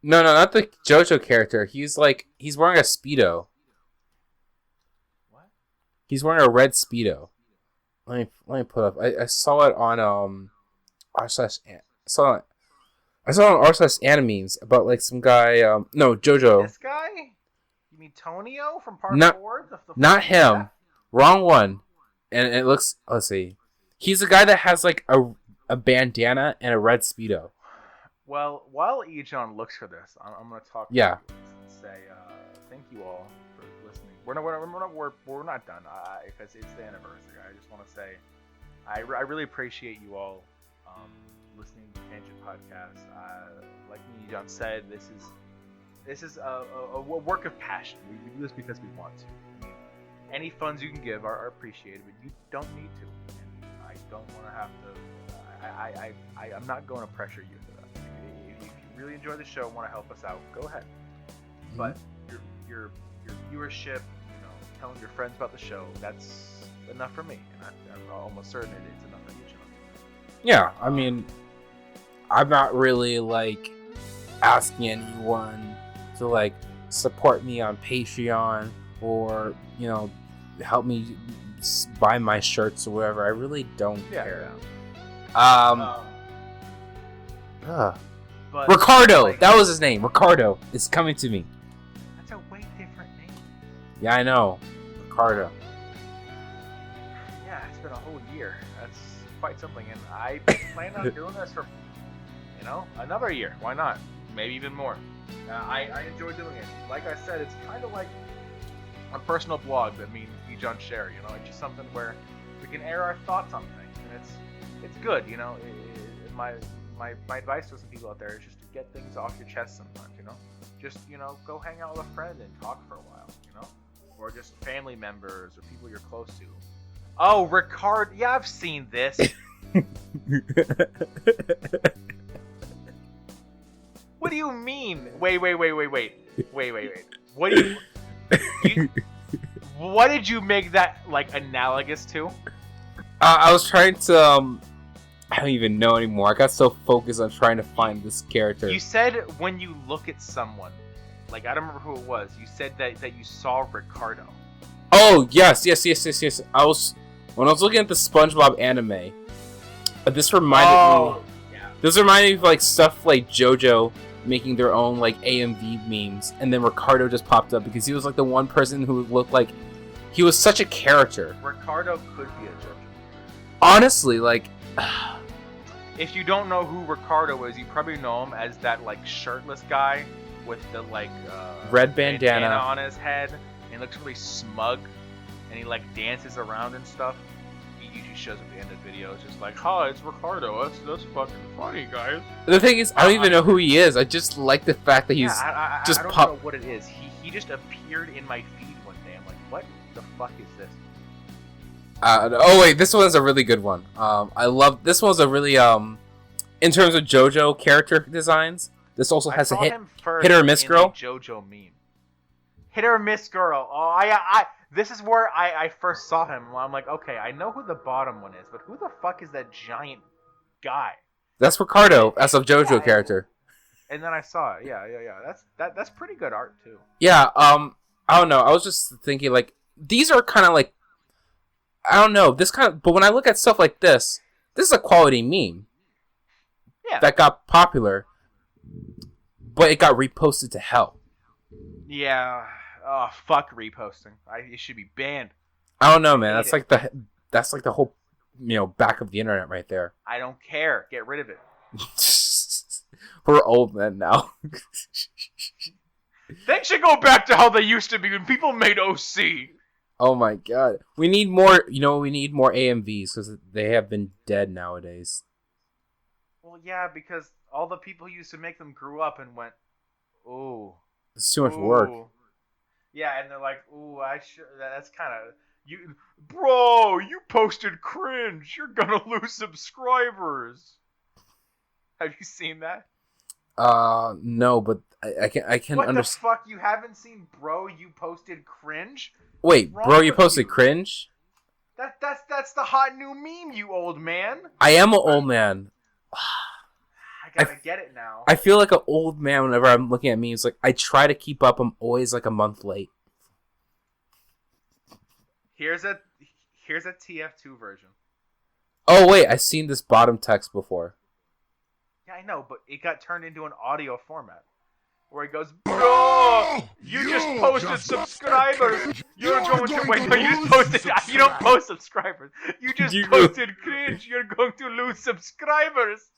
No, not the JoJo character. He's wearing a Speedo. What? He's wearing a red Speedo. Let me put up. I saw it on r/. I saw it on r/animes about like some guy. No, JoJo. This guy? You mean Tonio from Part 4? Not him. Wrong one. And it looks. Let's see. He's a guy that has like a bandana and a red Speedo. Well, while Yjang looks for this, I'm going to talk. Yeah. And say thank you all for listening. We're not done because it's the anniversary. I just want to say I really appreciate you all listening to Tangent Podcast. Like Yjang said, this is a work of passion. We do this because we want to. I mean, any funds you can give are appreciated, but you don't need to. And I don't want to have to. I'm not going to pressure you into that. If you really enjoy the show and want to help us out, go ahead. Mm-hmm. But your viewership, telling your friends about the show, that's enough for me. And I'm almost certain it's enough for you, John. Yeah, I mean, I'm not really like asking anyone to like support me on Patreon or help me buy my shirts or whatever. I really don't care. But Ricardo, that was his name. Ricardo is coming to me. That's a way different name. Yeah, I know. Ricardo. Yeah, it's been a whole year. That's quite something, and I plan on doing this for, another year. Why not? Maybe even more. I enjoy doing it. Like I said, it's kind of like a personal blog that me and Yjang share. It's just something where we can air our thoughts on things, and it's good. My advice to some people out there is just to get things off your chest sometimes. Just go hang out with a friend and talk for a while. Or just family members or people you're close to. Oh, Ricard. Yeah, I've seen this. What do you mean? Wait. What do you what did you make that like analogous to? I was trying to I don't even know anymore. I got so focused on trying to find this character. You said when you look at someone, like I don't remember who it was. You said that you saw Ricardo. Oh yes. When I was looking at the SpongeBob anime, this reminded me. Yeah. This reminded me of like stuff like JoJo making their own like AMV memes, and then Ricardo just popped up because he was like the one person who looked like he was such a character. Ricardo could be a JoJo. Honestly, like. If you don't know who Ricardo is, you probably know him as that like shirtless guy with the like red bandana on his head, and he looks really smug, and he like dances around and stuff. He usually shows up at the end of videos, just like, "Hi, it's Ricardo. That's fucking funny, guys." The thing is, I don't even know who he is. I just like the fact that he's just I don't know what it is. He just appeared in my feed one day. I'm like, what the fuck is this? Oh wait, this one's a really good one. I love this one's a really in terms of JoJo character designs. This also has a hit or miss girl. JoJo meme. Hit or miss girl. Oh, I this is where I first saw him. I'm like, okay, I know who the bottom one is, but who the fuck is that giant guy? That's Ricardo as a JoJo character. And then I saw it. Yeah. That's pretty good art too. Yeah. I don't know. I was just thinking like these are kind of like I don't know this kind of. But when I look at stuff like this is a quality meme. Yeah. That got popular, but it got reposted to hell. Yeah. Oh, fuck reposting. It should be banned. I don't know, man. That's like the whole, back of the internet right there. I don't care. Get rid of it. We're old men now. Things should go back to how they used to be when people made OC. Oh my god. We need more, we need more AMVs because they have been dead nowadays. Well, yeah, because all the people who used to make them grew up and went, ooh. It's too much work. Yeah, and they're like, ooh, that's kind of... Bro, you posted cringe. You're gonna lose subscribers. Have you seen that? No, but I can What understand. the fuck? You haven't seen Bro, you posted cringe? Wait, bro, you posted cringe? That's the hot new meme, you old man. I am an old man. I gotta get it now. I feel like an old man whenever I'm looking at memes. Like, I try to keep up. I'm always like a month late. Here's a TF2 version. Oh, wait. I've seen this bottom text before. Yeah, I know, but it got turned into an audio format. Where he goes, bro, you just posted subscribers. You're going to... Wait, no, you just posted... You don't post subscribers. You just posted cringe. You're going to lose subscribers.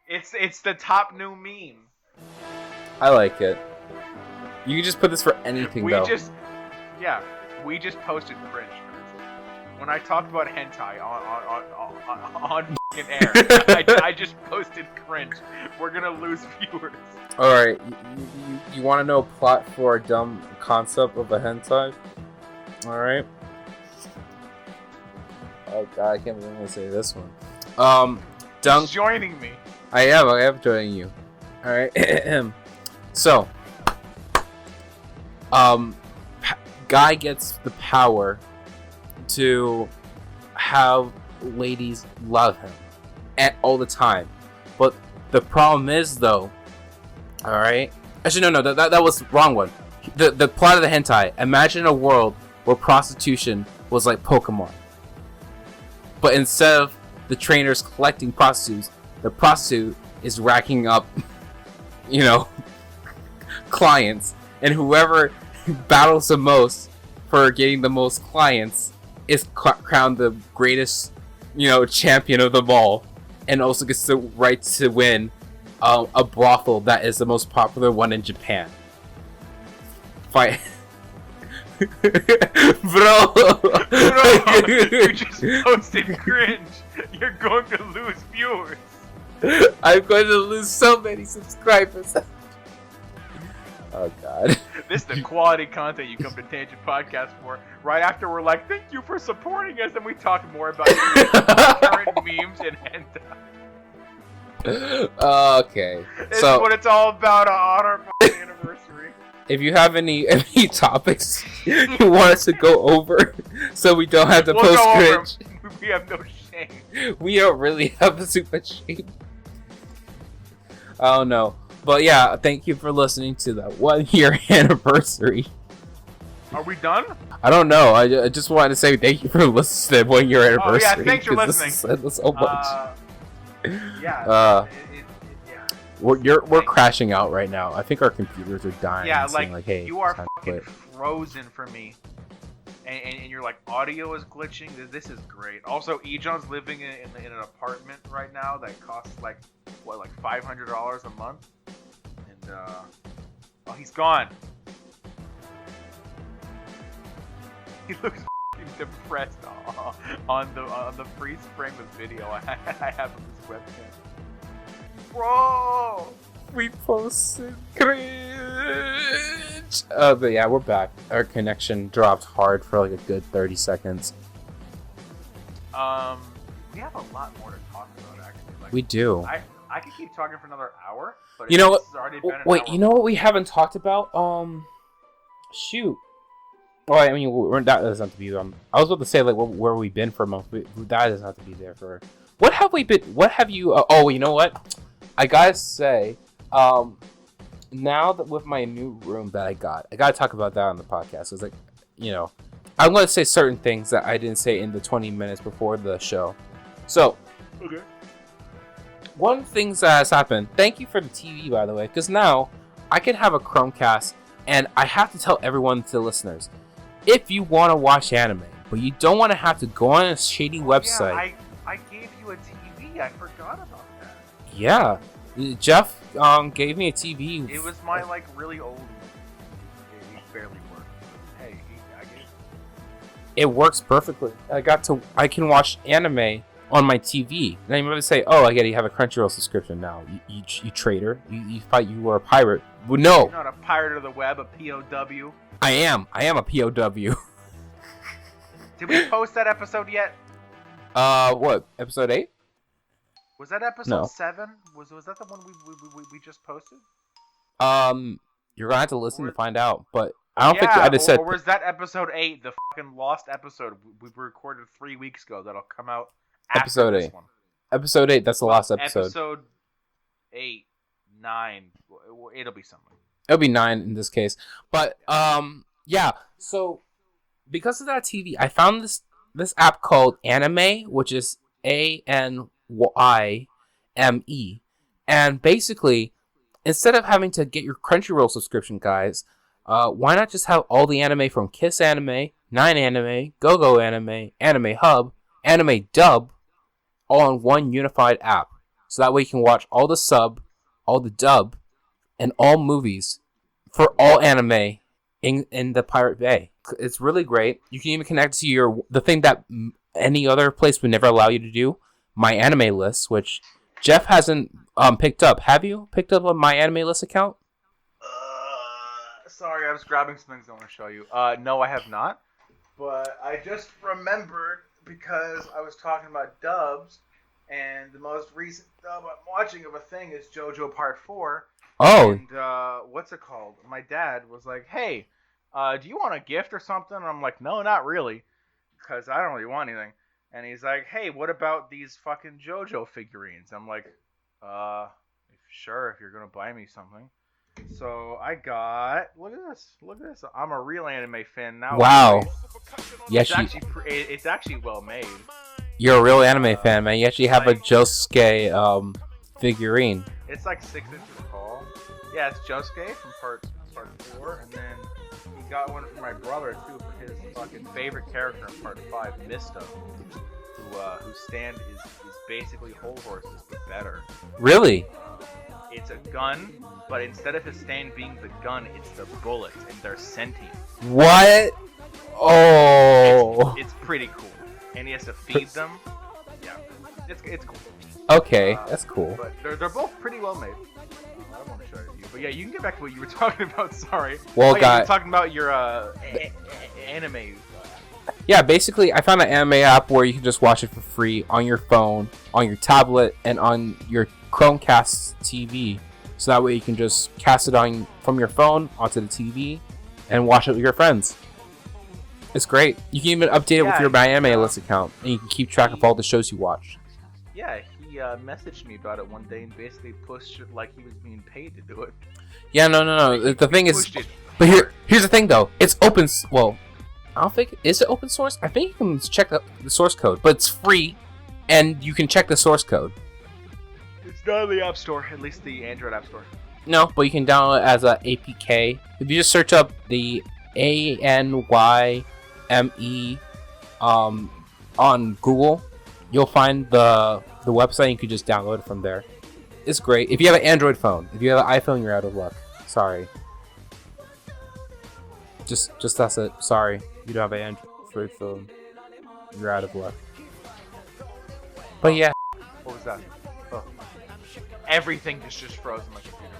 It's the top new meme. I like it. You can just put this for anything, though. We just posted cringe. When I talked about hentai on fucking air, I just posted cringe. We're gonna lose viewers. Alright, you want to know a plot for a dumb concept of a hentai? Alright. Oh god, I can't believe I'm gonna say this one. Dunk. He's joining me. I am joining you. Alright. So, guy gets the power to have ladies love him all the time. But the problem is, though, alright? Actually, no, that was the wrong one. The plot of the hentai, imagine a world where prostitution was like Pokemon. But instead of the trainers collecting prostitutes, the prostitute is racking up, clients. And whoever battles the most for getting the most clients is crowned the greatest, champion of them all. And also gets the right to win a brothel that is the most popular one in Japan. Fight. Bro, you just posted cringe. You're going to lose viewers. I'm going to lose so many subscribers. Oh god. This is the quality content you come to Tangent Podcast for. Right after we're like, thank you for supporting us, and we talk more about current memes and hentai. Okay. This is what it's all about on our anniversary. If you have any topics you want us to go over, so we don't have to post cringe. We have no shame. We don't really have super shame. I don't know. But yeah, thank you for listening to that 1 year anniversary. Are we done? I don't know. I just wanted to say thank you for listening to the 1 year anniversary. Oh yeah, thanks for listening. This so much. Yeah. We're crashing out right now. I think our computers are dying. Yeah, like hey, you are fucking frozen for me. And you're like, audio is glitching. This is great. Also, Yjang's living in an apartment right now that costs like $500 a month. and oh, he's gone. He looks depressed on the freeze frame of video I have of his webcam. Bro, we posted cringe. But yeah, we're back. Our connection dropped hard for like a good 30 seconds. We have a lot more to talk about actually. Like, we do. I could keep talking for another hour, but you know what? Wait, you know what we haven't talked about? Shoot. Well, I mean, that doesn't have to be. I was about to say like where we've been for a month. But that doesn't have to be there for. What have we been? What have you? Oh, you know what? I gotta say, now that with my new room that I gotta talk about that on the podcast. It's like, you know, I'm gonna say certain things that I didn't say in the 20 minutes before the show. So, okay. One thing that has happened. Thank you for the TV, by the way, because now I can have a Chromecast, and I have to tell everyone, to the listeners, if you want to watch anime, but you don't want to have to go on a shady website. Yeah, I gave you a TV. I forgot about that. Yeah, Jeff gave me a TV. It was my like really old. It barely worked. Hey, I gave. It works perfectly. I can watch anime on my TV. Now you might say, "Oh, I get it. You have a Crunchyroll subscription now. You traitor. You thought you were a pirate." Well, no. You're not a pirate of the web, a POW. I am a POW. Did we post that episode yet? What? Episode 8? Was that episode 7? Was that the one we just posted? You're gonna have to listen to find out, but I don't think I just said. Or was that episode 8, the fucking lost episode we recorded 3 weeks ago that'll come out after episode this 8. one? Episode 8. That's the last episode. Episode 8, 9. It'll be something. It'll be 9 in this case, but yeah. So because of that TV, I found this app called Anime, which is ANYME, and basically, instead of having to get your Crunchyroll subscription, guys, why not just have all the anime from Kiss Anime, 9 Anime, GoGo Anime, Anime Hub, Anime Dub, all in one unified app, so that way you can watch all the sub, all the dub, and all movies for all anime in the Pirate Bay. It's really great. You can even connect to the thing that any other place would never allow you to do, My Anime List, which Jeff hasn't picked up. Have you picked up a My Anime List account? Sorry, I was grabbing some things I want to show you. No, I have not. But I just remembered because I was talking about dubs, and the most recent dub I'm watching of a thing is JoJo Part 4. Oh. And what's it called? My dad was like, "Hey, do you want a gift or something?" And I'm like, "No, not really, because I don't really want anything." And he's like, "Hey, what about these fucking JoJo figurines?" I'm like, sure, if you're gonna buy me something." So I got, look at this. I'm a real anime fan now. Wow. Yes, it's actually well made. You're a real anime fan, man. You actually have a Josuke figurine. It's like 6 inches tall. Yeah, it's Josuke from part 4, and then he got one for my brother too for his fucking favorite character in part 5, Mista, whose stand is basically whole horses but better. Really? It's a gun, but instead of his stand being the gun, it's the bullets, and they're sentient. What? Oh. It's pretty cool, and he has to feed them. Yeah, it's cool. Okay, that's cool. But they're both pretty well made. I want to show you, but yeah, you can get back to what you were talking about. Sorry. Well, you were talking about your anime. Yeah, basically, I found an anime app where you can just watch it for free on your phone, on your tablet, and on your Chromecast TV. So that way you can just cast it on from your phone onto the TV and watch it with your friends. It's great. You can even update it with your My Anime List account, and you can keep track of all the shows you watch. Yeah, he messaged me about it one day and basically pushed it like he was being paid to do it. Yeah, no. The thing is, but here's the thing though. It's open. Well, I don't think is it open source. I think you can check the source code, but it's free, and you can check the source code. It's not in the App Store, at least the Android App Store. No, but you can download it as a APK. If you just search up the ANYME on Google, you'll find the website. You can just download it from there. is great. If you have an Android phone, if you have an iPhone, you're out of luck. Sorry. Just that's it. Sorry, you don't have an Android phone. You're out of luck. But yeah. What was that? Oh. Everything just froze in my computer.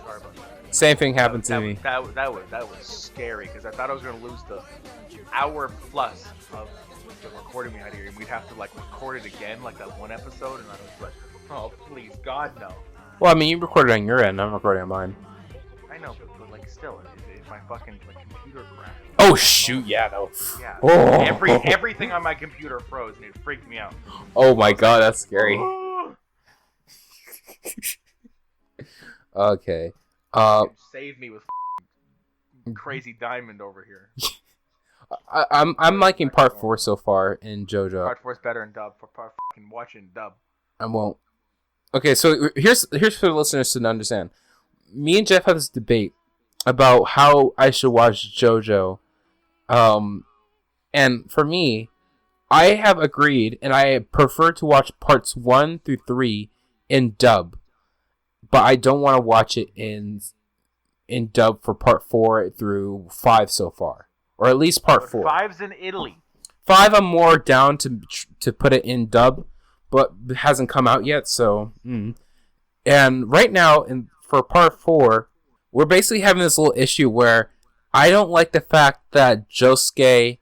Sorry about that. Same thing happened to me. That was scary because I thought I was gonna lose the hour plus of the recording we had here, and we'd have to like record it again, like that one episode, and I was like, oh please, God no. Well, I mean, you recorded on your end. I'm recording on mine. I know, but like still, if my fucking like computer crashed. Oh shoot! Yeah, no. Yeah. Oh. Everything on my computer froze, and it freaked me out. Oh my god, that's scary. Okay. Save me with crazy diamond over here. I'm liking part 4 so far in JoJo. Part 4 is better in dub. For part fucking watching dub. I won't. Okay, so here's for the listeners to understand. Me and Jeff have this debate about how I should watch JoJo. And for me, I have agreed, and I prefer to watch parts 1 through 3 in dub, but I don't want to watch it in dub for part 4 through 5 so far, or at least part 4. 5's in Italy. 5, I'm more down to put it in dub, but it hasn't come out yet. So, and right now, for part 4, we're basically having this little issue where I don't like the fact that Josuke,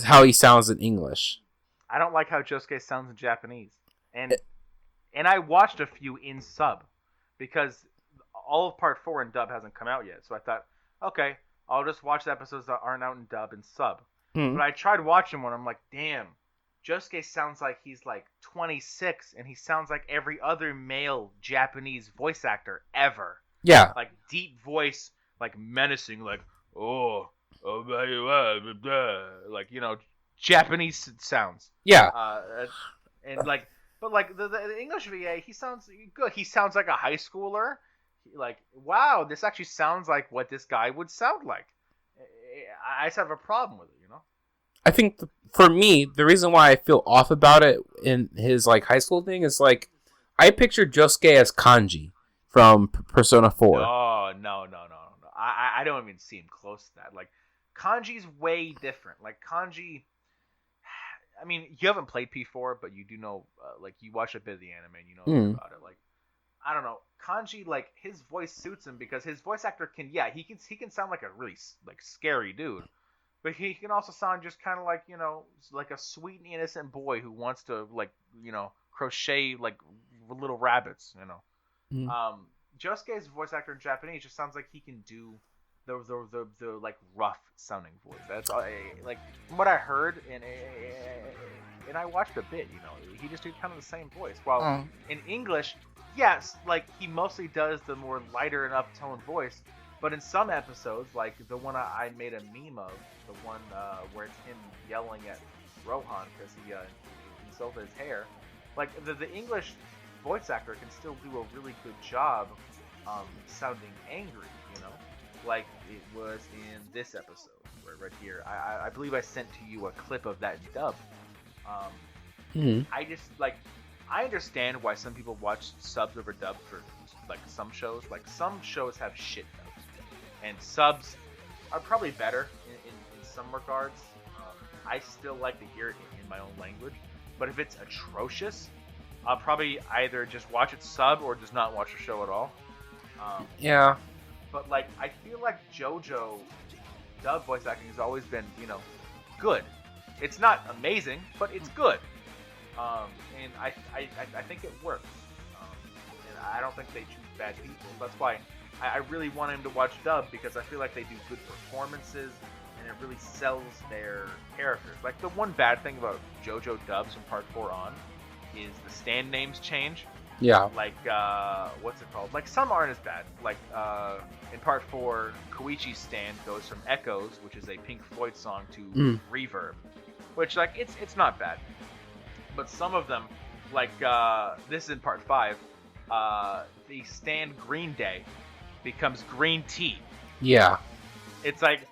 how he sounds in English. I don't like how Josuke sounds in Japanese, and I watched a few in sub because all of part 4 in dub hasn't come out yet. So I thought, okay, I'll just watch the episodes that aren't out in dub and sub. But I tried watching one. I'm like, damn, Josuke sounds like he's like 26, and he sounds like every other male Japanese voice actor ever. Yeah. Like deep voice, like menacing, like like, you know, Japanese sounds. Yeah. And like, but like the English VA, he sounds good. He sounds like a high schooler. Like, wow, this actually sounds like what this guy would sound like. I just have a problem with it, you know? I think for me, the reason why I feel off about it in his like high school thing is like, I pictured Josuke as Kanji from Persona 4. Oh, no. I don't even see him close to that. Like, Kanji's way different. Like, Kanji, I mean, you haven't played P4, but you do know, like, you watch a bit of the anime and you know about it. Like, I don't know. Kanji, like, his voice suits him because his voice actor can sound like a really, like, scary dude. But he can also sound just kind of like, you know, like a sweet and innocent boy who wants to, like, you know, crochet, like, little rabbits, you know. Josuke's voice actor in Japanese just sounds like he can do the like rough sounding voice. That's all, like from what I heard, and I watched a bit. You know, he just did kind of the same voice. While in English, yes, like he mostly does the more lighter and uptone voice. But in some episodes, like the one I made a meme of, the one where it's him yelling at Rohan because he insulted his hair, like the English voice actor can still do a really good job sounding angry, you know, like it was in this episode right here. I believe I sent to you a clip of that dub. I just like, I understand why some people watch subs over dub for like some shows. Like some shows have shit dubs, and subs are probably better in some regards. I still like to hear it in my own language, but if it's atrocious, I'll probably either just watch it sub or just not watch the show at all. Yeah. But like, I feel like JoJo dub voice acting has always been, you know, good. It's not amazing, but it's good. And I think it works. And I don't think they choose bad people. That's why I really want him to watch dub, because I feel like they do good performances and it really sells their characters. Like the one bad thing about JoJo dubs from Part 4 on is the stand names change. Yeah. Like, what's it called? Like, some aren't as bad. Like, in Part 4, Koichi's stand goes from Echoes, which is a Pink Floyd song, to Reverb. Which, like, it's not bad. But some of them, like, this is in Part 5, the stand Green Day becomes Green Tea. Yeah. It's like,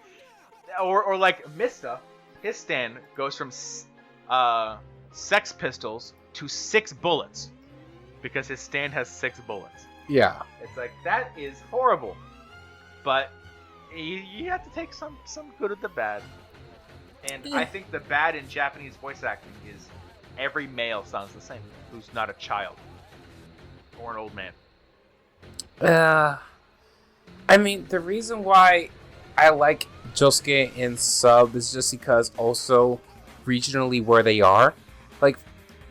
or like, Mista, his stand goes from Sex Pistols to 6 Bullets. because his stand has 6 bullets. Yeah. It's like, that is horrible. But you have to take some good with the bad. And I think the bad in Japanese voice acting is every male sounds the same, who's not a child or an old man. I mean, the reason why I like Josuke in sub is just because also regionally where they are. Like,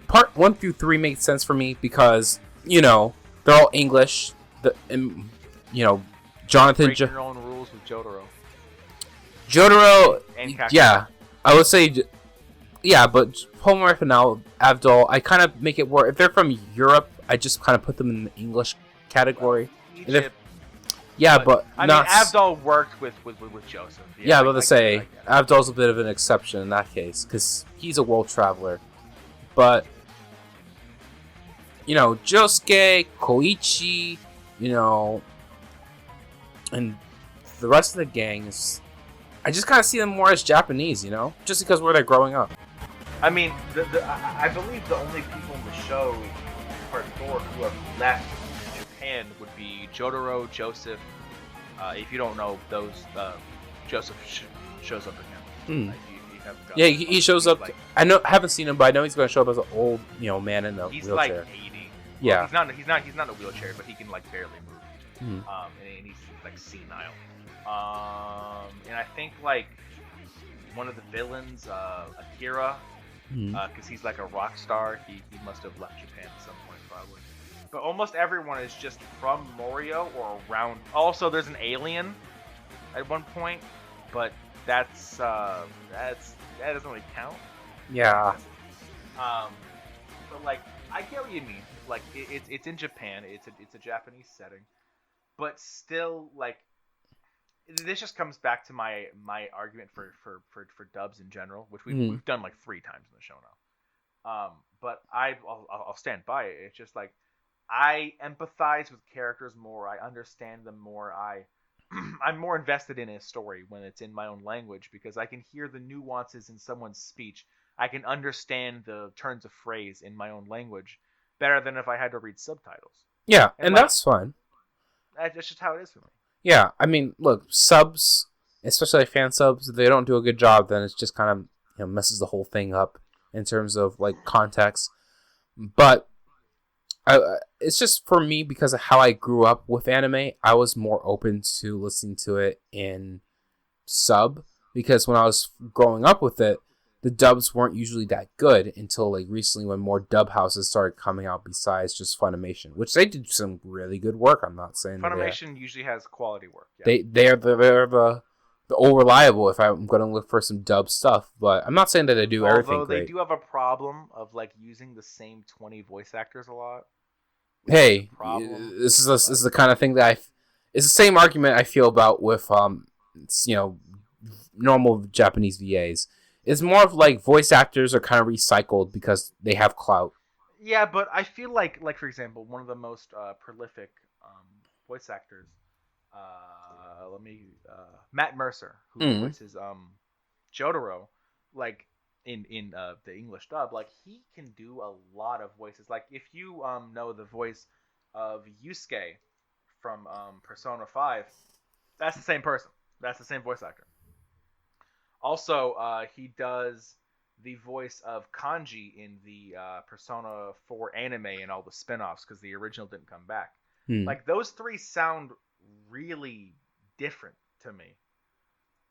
part 1 through 3 makes sense for me because, you know, they're all English. Jonathan... Break your own rules with Jotaro. And yeah. I would say... Yeah, but Polnareff and Avdol, I kind of make it work. If they're from Europe, I just kind of put them in the English category. Well, Egypt, but I mean, Avdol worked with Joseph. Yeah, I was about to say, Avdol's a bit of an exception in that case, because he's a world traveler. But, Josuke, Koichi, and the rest of the gang is... I just kind of see them more as Japanese, just because where they're growing up. I mean, I believe the only people in the show, part 4, who have left Japan would be Jotaro, Joseph. If you don't know those, Joseph shows up again. He shows up. I haven't seen him, but I know he's going to show up as an old, man in a wheelchair. He's like 80. Yeah. Well, he's not in a wheelchair, but he can like barely move. And he's like senile. And I think like one of the villains, Akira, because he's like a rock star. He must have left Japan at some point, probably. But almost everyone is just from Morio or around. Also, there's an alien at one point, but that doesn't really count. Yeah. But like, I get what you mean. Like, it's in Japan. It's a Japanese setting, but still, like, this just comes back to my argument for dubs in general, which we've done like 3 times in the show now. But I'll stand by it. It's just like, I empathize with characters more. I understand them more. I'm more invested in a story when it's in my own language because I can hear the nuances in someone's speech. I can understand the turns of phrase in my own language better than if I had to read subtitles. Yeah, and like, that's fine. That's just how it is for me. Yeah, I mean, look, subs, especially like fan subs, if they don't do a good job, then it's just kind of messes the whole thing up in terms of like context. But it's just for me because of how I grew up with anime. I was more open to listening to it in sub because when I was growing up with it, the dubs weren't usually that good until like recently when more dub houses started coming out besides just Funimation, which they did some really good work. I'm not saying Funimation usually has quality work. Yeah. They're the old reliable if I'm going to look for some dub stuff, but I'm not saying that they do everything great. Although they do have a problem of like using the same 20 voice actors a lot. Hey, this is the kind of thing that it's the same argument I feel about with normal Japanese VAs. It's more of like voice actors are kind of recycled because they have clout. Yeah, but I feel like for example, one of the most prolific voice actors, Matt Mercer, who voices Jotaro, like in the English dub, like he can do a lot of voices. Like if you know the voice of Yusuke from Persona 5, that's the same person. That's the same voice actor. Also, he does the voice of Kanji in the Persona 4 anime and all the spin-offs because the original didn't come back. Like those 3 sound really different to me.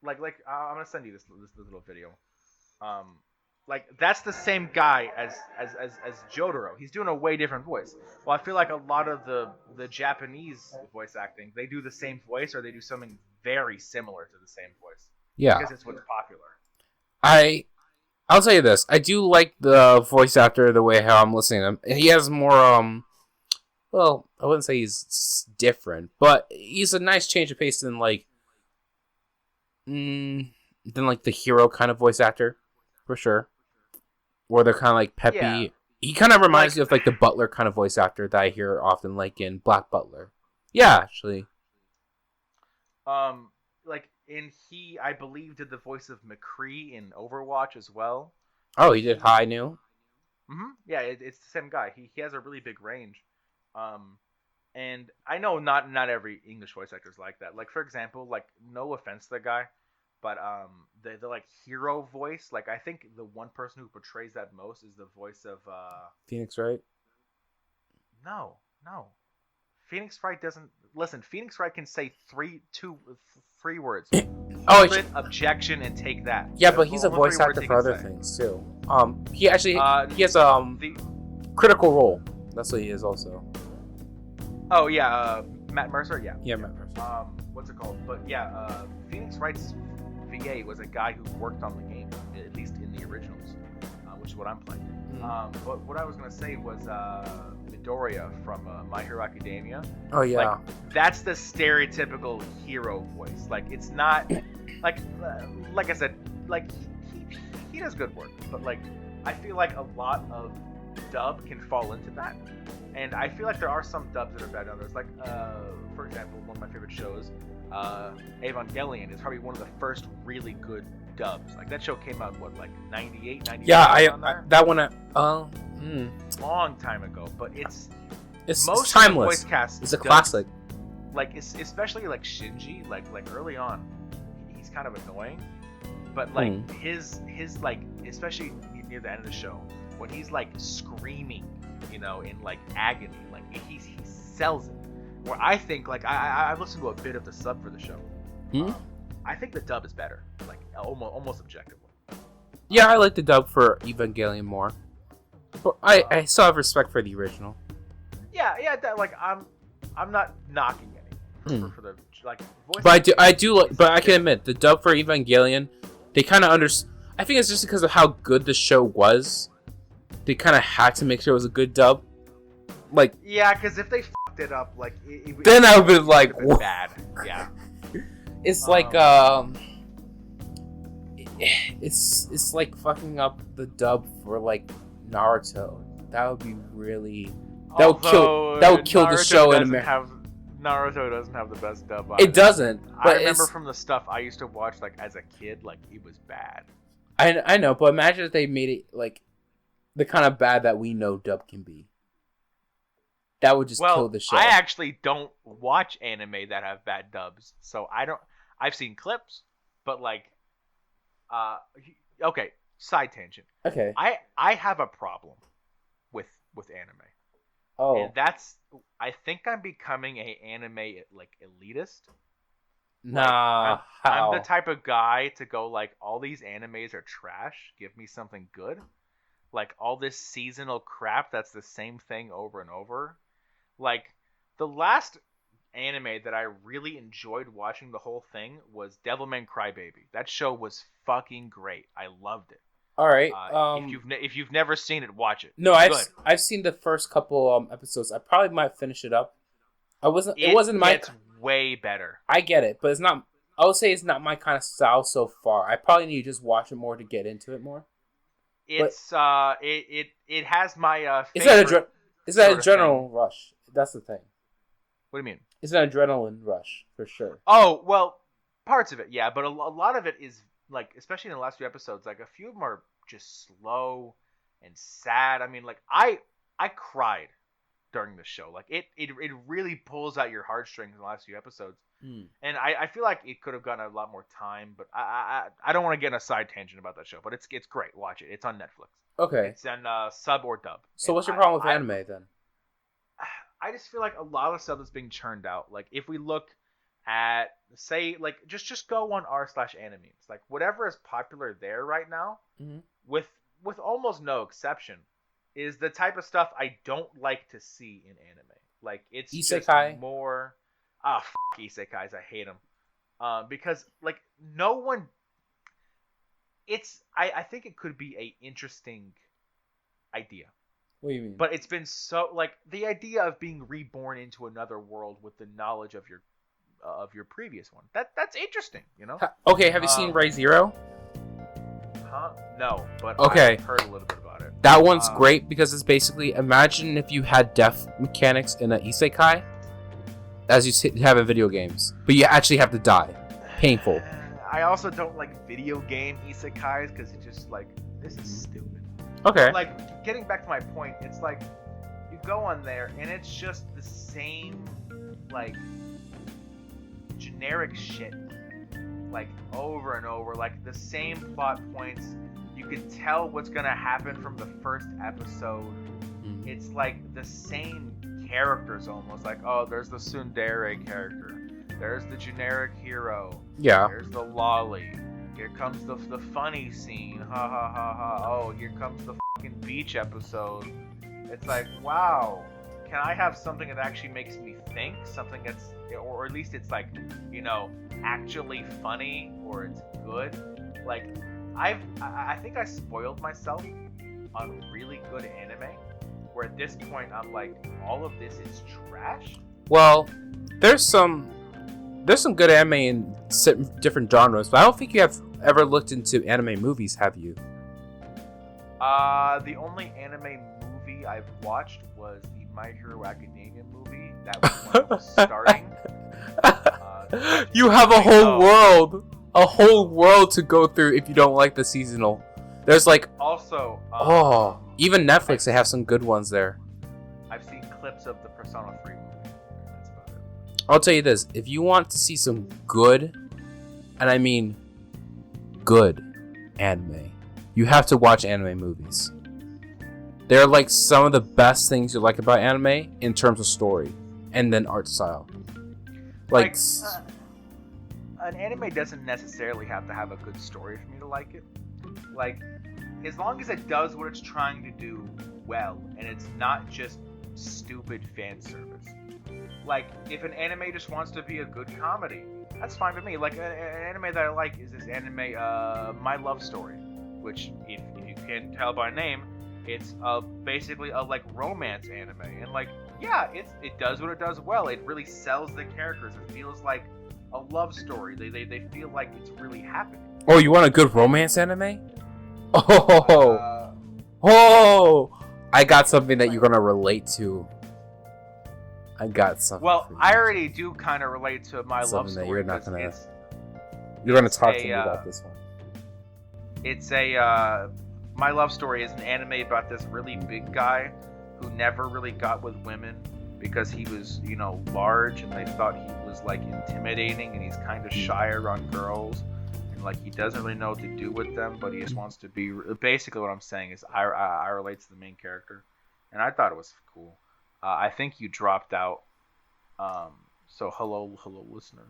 Like I'm gonna send you this little video. Like that's the same guy as Jotaro. He's doing a way different voice. Well, I feel like a lot of the Japanese voice acting, they do the same voice or they do something very similar to the same voice. Yeah, because it's what's popular. I'll tell you this. I do like the voice actor the way how I'm listening to him. He has more well, I wouldn't say he's different, but he's a nice change of pace than like the hero kind of voice actor, for sure. Where they're kind of like peppy. Yeah. He kind of reminds me of like the Butler kind of voice actor that I hear often, like in Black Butler. Yeah, actually. He, I believe, did the voice of McCree in Overwatch as well. Oh, he did High New? Yeah, it's the same guy. He has a really big range. And I know not every English voice actor is like that. Like for example, like no offense to the guy, but the like hero voice. Like I think the one person who portrays that most is the voice of Phoenix Wright. No. Phoenix Wright doesn't listen. Phoenix Wright can say three words. Objection and take that. Yeah, but he's a voice actor for other things too. He has Critical Role. That's what he is also. Oh yeah, Matt Mercer. Yeah. Yeah, Matt Mercer. What's it called? But yeah, Phoenix Wright's VA was a guy who worked on the game, at least in the originals, which is what I'm playing. But what I was gonna say was Midoriya from My Hero Academia. Oh yeah. Like, that's the stereotypical hero voice. Like it's not like I said, like he does good work, but like I feel like a lot of dub can fall into that. And I feel like there are some dubs that are better than others. Like, for example, one of my favorite shows, Evangelion, is probably one of the first really good dubs. Like, that show came out, what, like 98, 99? Yeah, that one, long time ago. But it's most timeless. Voice cast it's a classic. Like, especially, like, Shinji, like early on, he's kind of annoying. But, like, his like, especially near the end of the show, when he's, like, screaming, you know, in like agony, like he sells it. Where I think, like I've listened to a bit of the sub for the show. I think the dub is better, like almost objectively. Yeah, I like the dub for Evangelion more, but I still have respect for the original. Yeah, like I'm not knocking any for the like. Voice but I do like, but I can admit the dub for Evangelion, they kind of I think it's just because of how good the show was. They kind of had to make sure it was a good dub. Like, yeah, because if they fucked it up, like, then I would be like, whoa. Bad. Yeah. It's like, it's like fucking up the dub for like Naruto. That would be really. That would kill the show in America. Naruto doesn't have the best dub. It doesn't. I remember from the stuff I used to watch, like as a kid, like it was bad. I know, but imagine if they made it like. The kind of bad that we know dub can be. That would just kill the show. I actually don't watch anime that have bad dubs, so I don't. I've seen clips, but like, okay, side tangent. Okay. I have a problem with anime. Oh. And that's. I think I'm becoming a anime like elitist. Nah. Like, I'm the type of guy to go like, all these animes are trash. Give me something good. Like, all this seasonal crap that's the same thing over and over. Like, the last anime that I really enjoyed watching the whole thing was Devilman Crybaby. That show was fucking great. I loved it. All right. If you've never seen it, watch it. No, I've seen the first couple episodes. I probably might finish it up. It wasn't my. It's way better. I get it, but it's not. I would say it's not my kind of style so far. I probably need to just watch it more to get into it more. It's it has my favorite. Is that an adrenaline rush? That's the thing. What do you mean? It's an adrenaline rush for sure. Oh well, parts of it, yeah, but a lot of it is like, especially in the last few episodes, like a few of them are just slow and sad. I mean, like I cried during the show. Like it really pulls out your heartstrings in the last few episodes. And I feel like it could have gotten a lot more time, but I don't want to get in a side tangent about that show, but it's great. Watch it. It's on Netflix. Okay. It's in sub or dub. So what's your problem with anime then? I just feel like a lot of stuff that's being churned out. Like if we look at, say, like just go on r/animes, like whatever is popular there right now, with almost no exception, is the type of stuff I don't like to see in anime. Like it's isekai. Just more. Isekais, I hate them. Because like no one. I think it could be a interesting idea. What do you mean? But it's been so like the idea of being reborn into another world with the knowledge of your previous one. That's interesting, you know. Okay, have you seen Ray Zero? No, but okay. I've heard a little bit about it. That one's great because it's basically, imagine if you had death mechanics in an isekai, as you have in video games, but you actually have to die. Painful. I also don't like video game isekais because it's just like, this is stupid. Okay. Like, getting back to my point, it's like, you go on there, and it's just the same, like, generic shit. Like, over and over. Like, the same plot points. You can tell what's gonna happen from the first episode. It's like the same characters almost. Like, oh, there's the tsundere character. There's the generic hero. Yeah. There's the lolly. Here comes the funny scene. Ha ha ha ha. Oh, here comes the fucking beach episode. It's like, wow. Can I have something that actually makes me think? Something that's, or at least it's like, you know, actually funny, or it's good. Like, I think I spoiled myself on really good anime, where at this point I'm like, all of this is trash. Well, there's some good anime in different genres, but I don't think you have ever looked into anime movies, have you? The only anime movie I've watched was the My Hero Academia movie. That was when it was starting. You have a whole world to go through if you don't like the seasonal. There's like also even Netflix, they have some good ones there. I've seen clips of the Persona 3 movie. That's about it. I'll tell you this, if you want to see some good, and I mean good anime, you have to watch anime movies. They're like some of the best things you like about anime in terms of story and then art style. Like an anime doesn't necessarily have to have a good story for me to like it. Like, as long as it does what it's trying to do well, and it's not just stupid fan service. Like, if an anime just wants to be a good comedy, that's fine with me. Like, an anime that I like is this anime, My Love Story, which, if you can't tell by name, it's basically a like romance anime, and like, yeah, it does what it does well. It really sells the characters. It feels like a love story. They feel like it's really happening. Oh, you want a good romance anime? I got something that you're gonna relate to. I got something. Well, I already do kind of relate to My Love Story. You're not gonna. You're gonna talk to me about this one. It's a My Love Story is an anime about this really big guy who never really got with women because he was, you know, large, and they thought he was like intimidating, and he's kind of shy around girls, and like he doesn't really know what to do with them, but he just wants to be. Basically, what I'm saying is I relate to the main character, and I thought it was cool. I think you dropped out. So hello, listeners.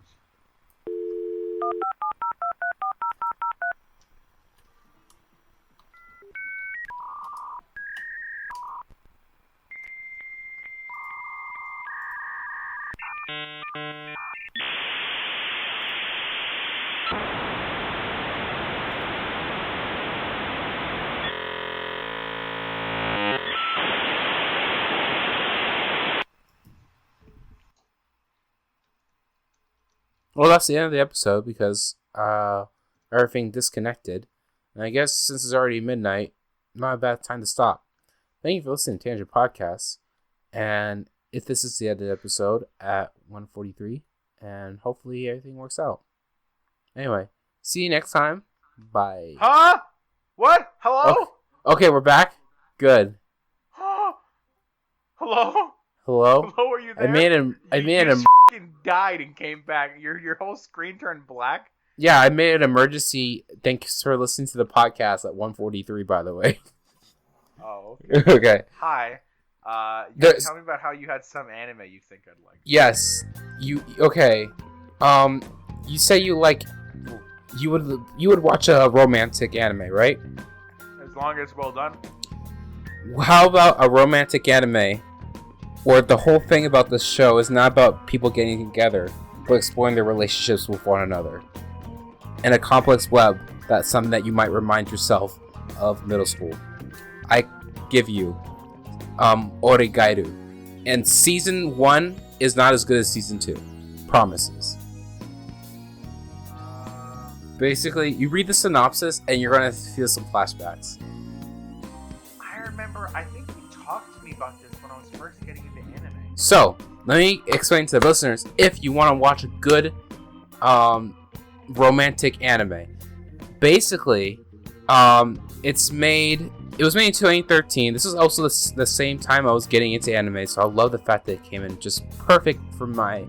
Well, that's the end of the episode because everything disconnected. And I guess since it's already midnight, not a bad time to stop. Thank you for listening to Tangent Podcast. And if this is the end of the episode at 1:43, and hopefully everything works out. Anyway, see you next time. Bye. Huh? What? Hello? Okay, we're back. Good. Hello? Hello? Hello, are you there? I made an fucking died and came back. Your whole screen turned black. Yeah, I made an emergency. Thanks for listening to the podcast at 1:43, by the way. Oh, okay. Okay. Hi. Tell me about how you had some anime you think I'd like. Yes. Okay. You say you would watch a romantic anime, right? As long as well done. How about a romantic anime where the whole thing about this show is not about people getting together, but exploring their relationships with one another? And a complex web that's something that you might remind yourself of middle school. I give you Origairu. And season 1 is not as good as season 2. Promises. Basically, you read the synopsis and you're gonna feel some flashbacks. I remember, I think you talked to me about this when I was first getting into anime. So, let me explain to the listeners, if you want to watch a good romantic anime. Basically, it's made It was made in 2013. This is also the same time I was getting into anime, so I love the fact that it came in just perfect for my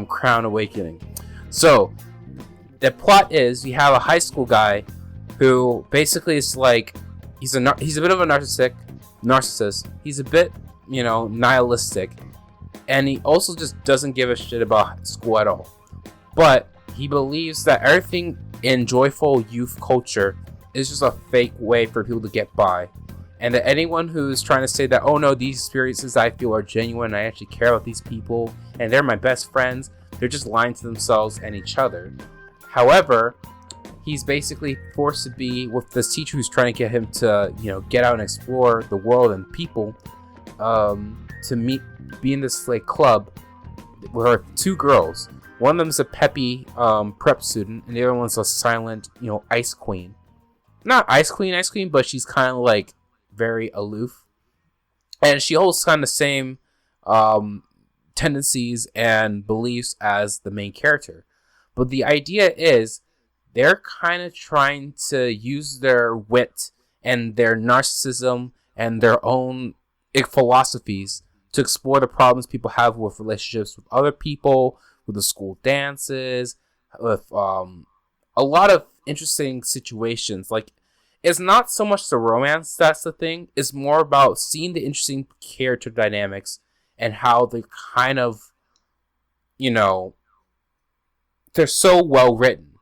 Crown Awakening. So the plot is you have a high school guy who basically is like he's a bit of a narcissist. He's a bit, nihilistic, and he also just doesn't give a shit about school at all. But he believes that everything in joyful youth culture is just a fake way for people to get by, and that anyone who's trying to say that, oh no, these experiences I feel are genuine, I actually care about these people and they're my best friends, they're just lying to themselves and each other. However, he's basically forced to be with this teacher who's trying to get him to, get out and explore the world and people, to be in this like club where two girls. One of them is a peppy prep student, and the other one's a silent, ice queen. Not ice queen, but she's kind of like very aloof, and she holds kind of the same tendencies and beliefs as the main character. But the idea is they're kind of trying to use their wit and their narcissism and their own philosophies to explore the problems people have with relationships with other people, with the school dances, with a lot of interesting situations. Like, it's not so much the romance that's the thing. It's more about seeing the interesting character dynamics and how they kind of, they're so well written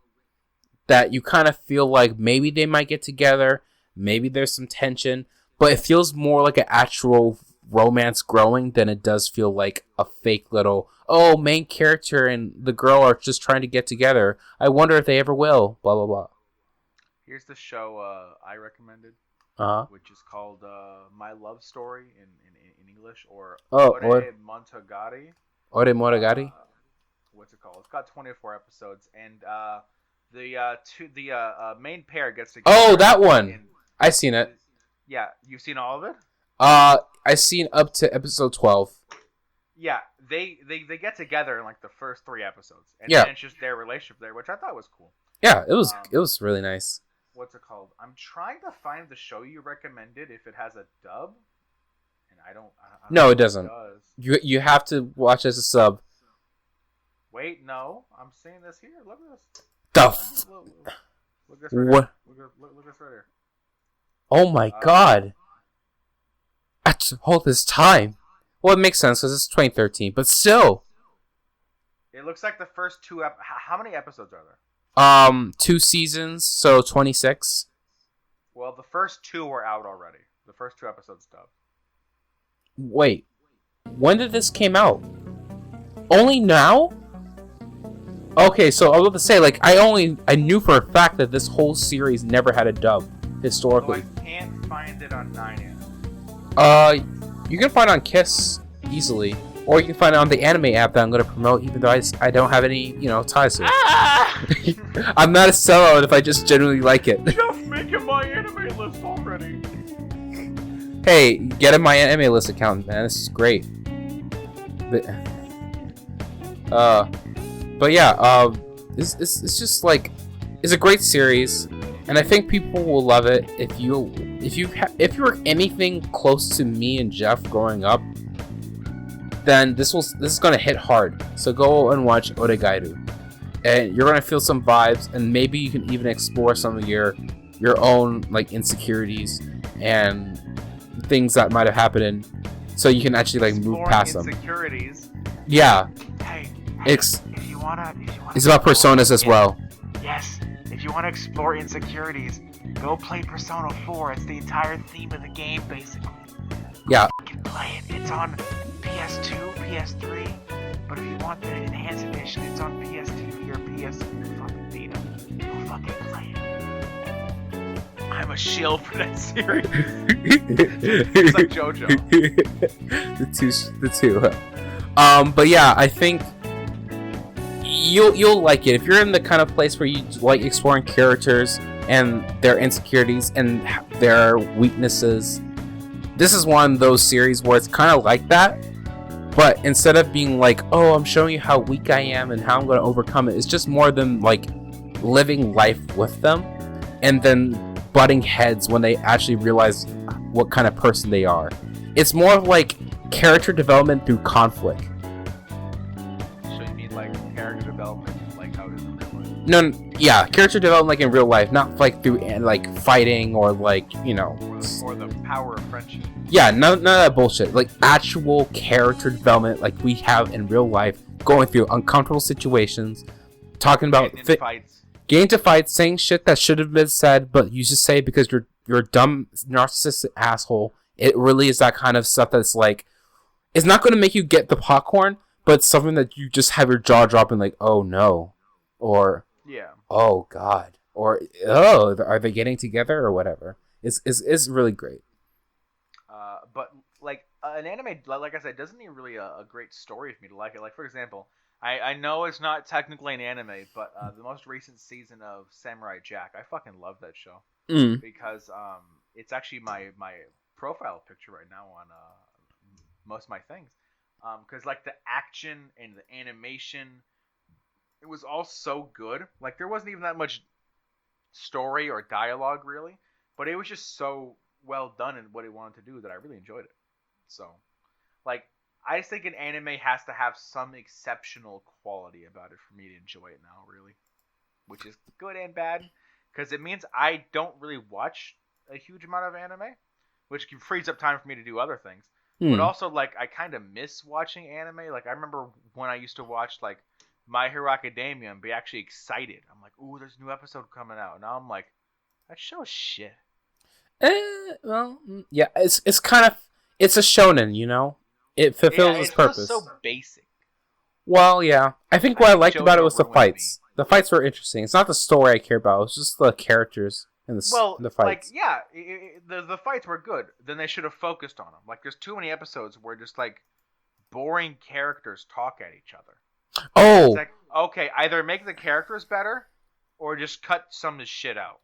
that you kind of feel like maybe they might get together, maybe there's some tension, but it feels more like an actual romance growing than it does feel like a fake little, oh, main character and the girl are just trying to get together. I wonder if they ever will, blah, blah, blah. Here's the show I recommended, which is called My Love Story in English, or Ore Monogatari. Ore Monogatari? What's it called? It's got 24 episodes, and the main pair gets together. Oh, that one! I've seen it. Yeah, you've seen all of it? I've seen up to episode 12. Yeah, they get together in like the first 3 episodes, and then it's just their relationship there, which I thought was cool. Yeah, it was really nice. What's it called? I'm trying to find the show you recommended if it has a dub, and I don't no, it doesn't. It you have to watch as a sub. Wait, no, I'm seeing this here. Look at this. Look this right what? Here. Look this right here. Oh my god! After all this time, well, it makes sense because it's 2013, but still. It looks like the first 2 how many episodes are there? 2 seasons, so 26. Well, the first 2 were out already. The first 2 episodes dubbed. Wait, when did this came out? Only now? Okay, so I was about to say, like, I knew for a fact that this whole series never had a dub historically. Oh, I can't find it on 9. You can find it on Kiss easily. Or you can find it on the anime app that I'm going to promote, even though I don't have any, ties to it. I'm not a sellout if I just genuinely like it. Jeff making my anime list already. Hey, get in my anime list account, man. This is great. But yeah, it's just like, it's a great series, and I think people will love it if you were anything close to me and Jeff growing up. Then this is gonna hit hard. So go and watch Oregairu, and you're gonna feel some vibes, and maybe you can even explore some of your own like insecurities and things that might have happened, so you can actually like move past them. Insecurities. Yeah. Hey, if you wanna it's about personas as well. Yes. If you wanna explore insecurities, go play Persona 4. It's the entire theme of the game, basically. Yeah. You can play it. It's on PS2, PS3, but if you want the enhanced edition, it's on PS TV or PS fucking Vita. Go fucking play it. I'm a shield for that series. It's like JoJo. the two. But yeah, I think you'll like it if you're in the kind of place where you like exploring characters and their insecurities and their weaknesses. This is one of those series where it's kind of like that, but instead of being like, oh, I'm showing you how weak I am and how I'm going to overcome it, it's just more them like living life with them, and then butting heads when they actually realize what kind of person they are. It's more of like character development through conflict. So you mean like character development, like how it is in real life? No, yeah, character development like in real life, not like through like fighting or like, you know, or the power of friendship. Yeah, none of that bullshit. Like actual character development, like we have in real life, going through uncomfortable situations, talking about fights, getting into fights, saying shit that should have been said, but you just say it because you're a dumb narcissistic asshole. It really is that kind of stuff that's like, it's not going to make you get the popcorn, but it's something that you just have your jaw dropping, like, oh no, or yeah, oh god, or oh, are they getting together or whatever. It's really great. But like an anime, like I said, doesn't need really a great story for me to like it. Like for example, I know it's not technically an anime, but the most recent season of Samurai Jack, I fucking love that show because it's actually my profile picture right now on most of my things. Because like the action and the animation, it was all so good. Like there wasn't even that much story or dialogue really, but it was just so well done in what it wanted to do that I really enjoyed it. So, like, I just think an anime has to have some exceptional quality about it for me to enjoy it now, really. Which is good and bad, because it means I don't really watch a huge amount of anime, which frees up time for me to do other things. But also, like, I kind of miss watching anime. Like, I remember when I used to watch, like, My Hero Academia and be actually excited. I'm like, ooh, there's a new episode coming out. Now I'm like, that show's shit. Well, yeah, it's kind of, it's a shonen, you know? It fulfills its purpose. So basic. Well, yeah. I think what I liked about it was the fights. The fights were interesting. It's not the story I care about. It's just the characters and the fights. Like, yeah, the fights were good. Then they should have focused on them. Like, there's too many episodes where just, like, boring characters talk at each other. Oh! It's like, okay, either make the characters better or just cut some of the shit out.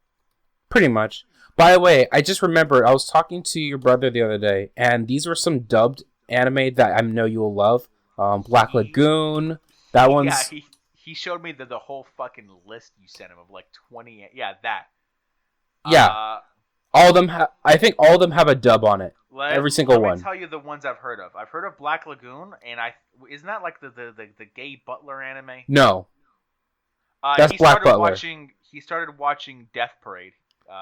Pretty much. By the way, I just remembered, I was talking to your brother the other day, and these were some dubbed anime that I know you will love. Black Lagoon, that one's... Yeah, he showed me the whole fucking list you sent him of like 20... Yeah, that. Yeah. All of them I think all of them have a dub on it. Every single one. Let me tell you the ones I've heard of. I've heard of Black Lagoon, and isn't that like the gay butler anime? No. That's Black Butler. He started watching Death Parade.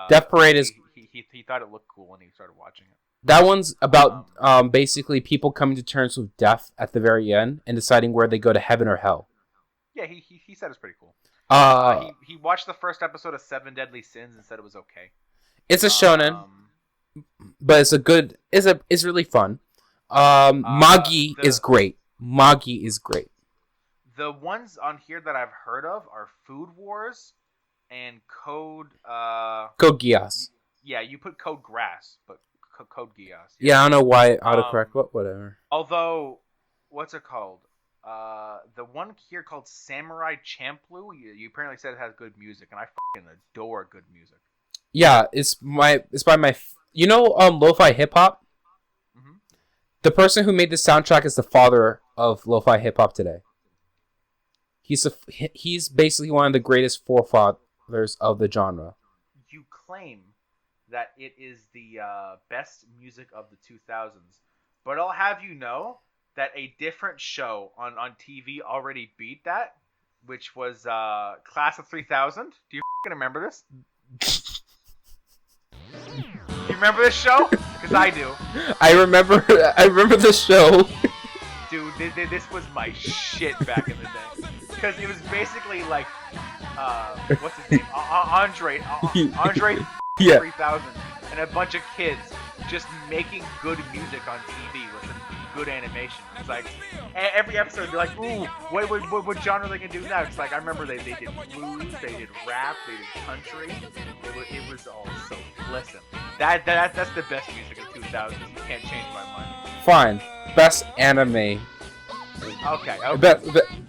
Death Parade is... He thought it looked cool when he started watching it. That one's about basically people coming to terms with death at the very end and deciding where they go to heaven or hell. Yeah, he said it's pretty cool. He watched the first episode of Seven Deadly Sins and said it was okay. It's a shonen, but it's really fun. Magi is great. Magi is great. The ones on here that I've heard of are Food Wars and Code Geass. Yeah, you put Code Grass, but Code Geass. Yeah, I don't know why autocorrect, but whatever. Although, what's it called? The one here called Samurai Champloo, you apparently said it has good music, and I fucking adore good music. Yeah, it's by my... You know lo-fi hip-hop? Mm-hmm. The person who made the soundtrack is the father of lo-fi hip-hop today. He's basically one of the greatest forefathers of the genre. You claim that it is the best music of the 2000s, but I'll have you know that a different show on TV already beat that, which was Class of 3000. Do you remember this? Do you remember this show? Because I do. I remember this show. Dude, this was my shit back in the day. Because it was basically like, what's his name? Andre yeah. 3000, and a bunch of kids just making good music on TV with some good animation. It's like every episode you're like, ooh, what genre are they gonna do now? It's like I remember they did blues, they did rap, they did country. It was all so pleasant. That's the best music of 2000s. You can't change my mind. Fine, best anime. Okay.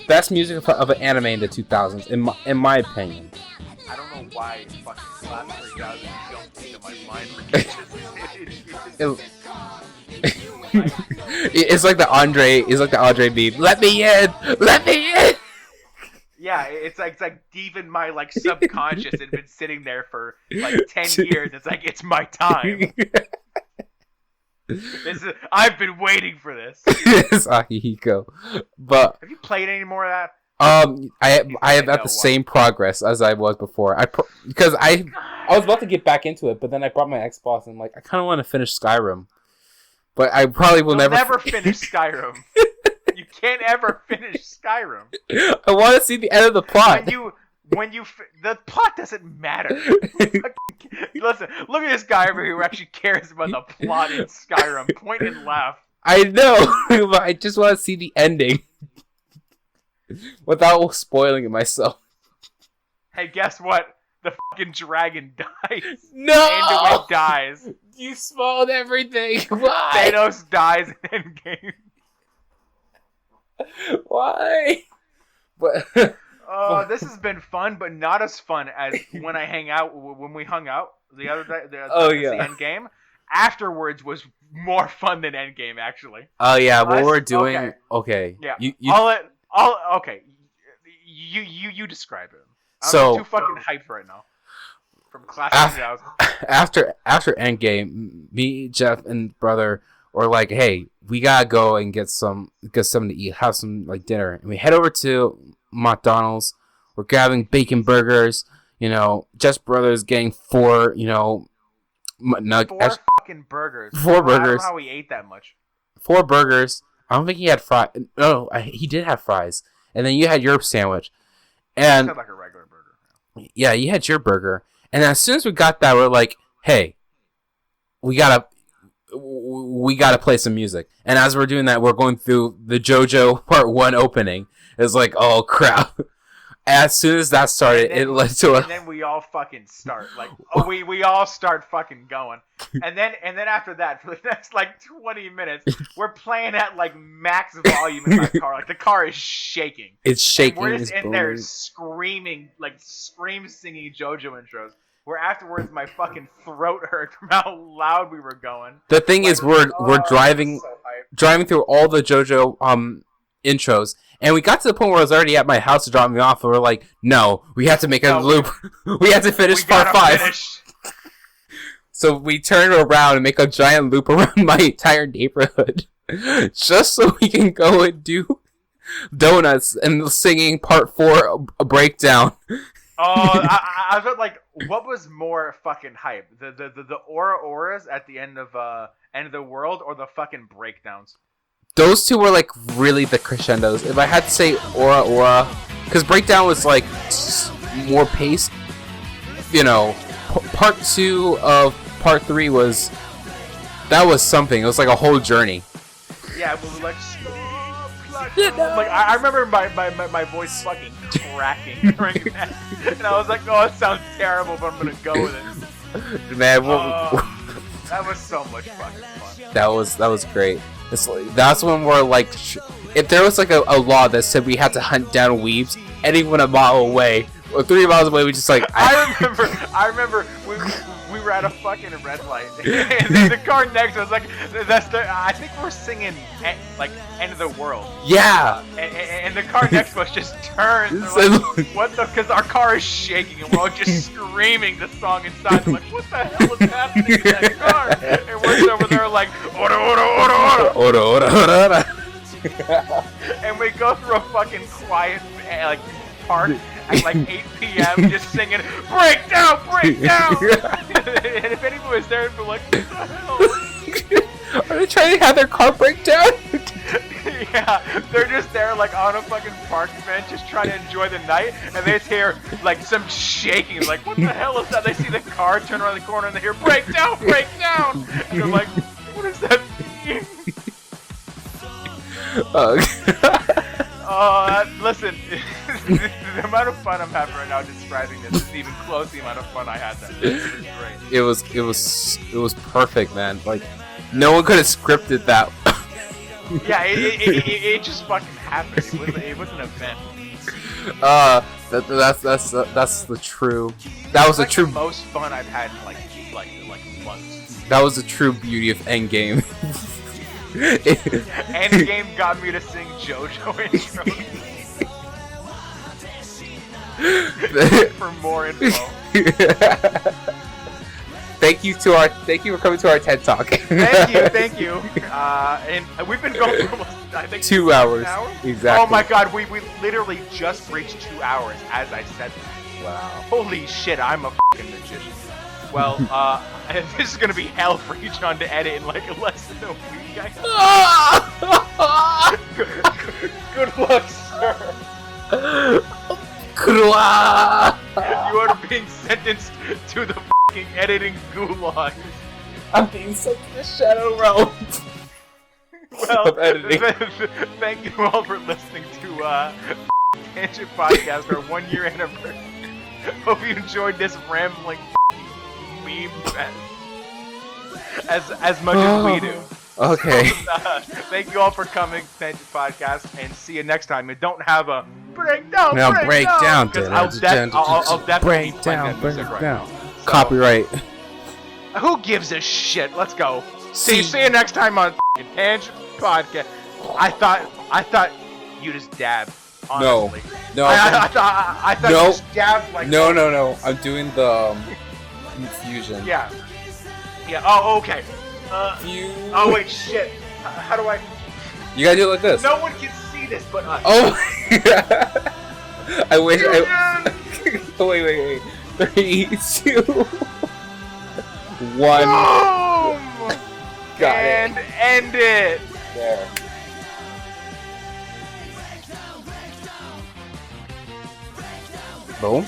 Best music of an anime in the 2000s, in my opinion. I don't know why fucking Class 3000 jumped into my mind. It's like the Andre meme. Let me in! Let me in! Yeah, Yeah, it's like deep in my like subconscious. It had been sitting there for like 10 years. It's like it's my time. I've been waiting for this. It's Akihiko. But have you played any more of that? I have at the same progress as I was before. Because I was about to get back into it, but then I brought my Xbox and I'm like, I kind of want to finish Skyrim, but I probably will never finish Skyrim. You can't ever finish Skyrim. I want to see the end of the plot. The plot doesn't matter. Listen, look at this guy over here who actually cares about the plot in Skyrim. Point and laugh. I know, but I just want to see the ending without spoiling it myself. Hey, guess what? The fucking dragon dies. No! Anduin dies. You spoiled everything. Why? Thanos dies in Endgame. Why? But this has been fun, but not as fun as when we hung out the other day. The Endgame. Afterwards was more fun than Endgame, actually. Oh yeah, what we're doing. Okay. Yeah. Okay. You describe it. I'm too fucking hyped right now. From classic 2000. After Endgame, me, Jeff, and brother were like, "Hey, we gotta go and get something to eat, have some like dinner." And we head over to McDonald's. We're grabbing bacon burgers. Jeff's brother's getting 4. Fucking burgers. 4 burgers. I don't know how he ate that much. 4 burgers. I don't think he had fries. No, he did have fries. And then you had your sandwich. And like a regular burger. Yeah, you had your burger. And as soon as we got that, we're like, "Hey, we gotta play some music." And as we're doing that, we're going through the JoJo Part 1 opening. It's like, oh crap. As soon as that started, it led to and then we all fucking start we all start fucking going, and then after that, for the next like 20 minutes, we're playing at like max volume in my car. Like the car is shaking. It's shaking. And we're just in there screaming, like singing JoJo intros. Where afterwards, my fucking throat hurt from how loud we were going. The thing is, we're driving through all the JoJo intros. And we got to the point where I was already at my house to drop me off, and we're like, "No, we have to make a loop. We have to finish part 5." So we turn around and make a giant loop around my entire neighborhood, just so we can go and do donuts and singing part 4 a breakdown. I was like, what was more fucking hype? The auras at the end of the world, or the fucking breakdowns? Those two were like really the crescendos. If I had to say aura, because breakdown was like more paced. Part 2 of part 3 was something. It was like a whole journey. Yeah, it was like I remember my voice fucking cracking during that, and I was like, "Oh, it sounds terrible, but I'm gonna go with it." Man, that was so much fucking fun. That was great. That's when we're like, if there was like a law that said we had to hunt down weebs, anyone a mile away or 3 miles away, we just like. I remember we were at a fucking red light, and the car next to us like I think we're singing like End of the World. Yeah. And the car next to us just turns. Like, what the? Because our car is shaking, and we're all just screaming the song inside. We're like, what the hell is happening to that car? And we're over there like, ora ora ora ora ora ora ora. And we go through a fucking quiet like park at like 8 p.m. just singing breakdown, breakdown. And if anyone was there, it'd be like, what the hell? Are they trying to have their car break down? Yeah, they're just there like on a fucking park bench just trying to enjoy the night, and they just hear like some shaking, like what the hell is that? They see the car turn around the corner and they hear breakdown, breakdown, and they're like, what does that mean? Listen, the amount of fun I'm having right now describing this isn't even close to the amount of fun I had that day. It was great. It was perfect, man. Like no one could have scripted that. Yeah, it just fucking happened. It was an event. That's the true. That was like the true. The most fun I've had in like months. That was the true beauty of Endgame. Endgame got me to sing JoJo intros. For more info. Thank you for coming to our TED Talk. Thank you. And we've been going for almost, I think, 2 hours. Exactly. Oh my god, we literally just reached 2 hours as I said that. Wow. Holy shit, I'm a fucking magician. Well, this is gonna be hell for you, John, to edit in like less than a week. Good luck, sir. You are being sentenced to the fucking editing gulag. I'm being sent to the shadow realm. Well, of editing. Thank you all for listening to Tangent Podcast, our 1 year anniversary. Hope you enjoyed this rambling meme as much as we do. Okay. So, thank you all for coming to Tangent Podcast, and see you next time. And don't have a breakdown. Now break down. Because I'll definitely break play down. that music right now. So, Copyright. who gives a shit? Let's go. See you next time on Tangent Podcast. I thought you just dabbed. Honestly. No. I thought you just dabbed like. No. I'm doing the infusion. Yeah. Oh, okay. Oh wait, shit. How do I? You gotta do it like this. No one can see this but us. Oh. I wish. Oh, wait. 3, 2, 1. Boom! Got and it. End it. There. Boom.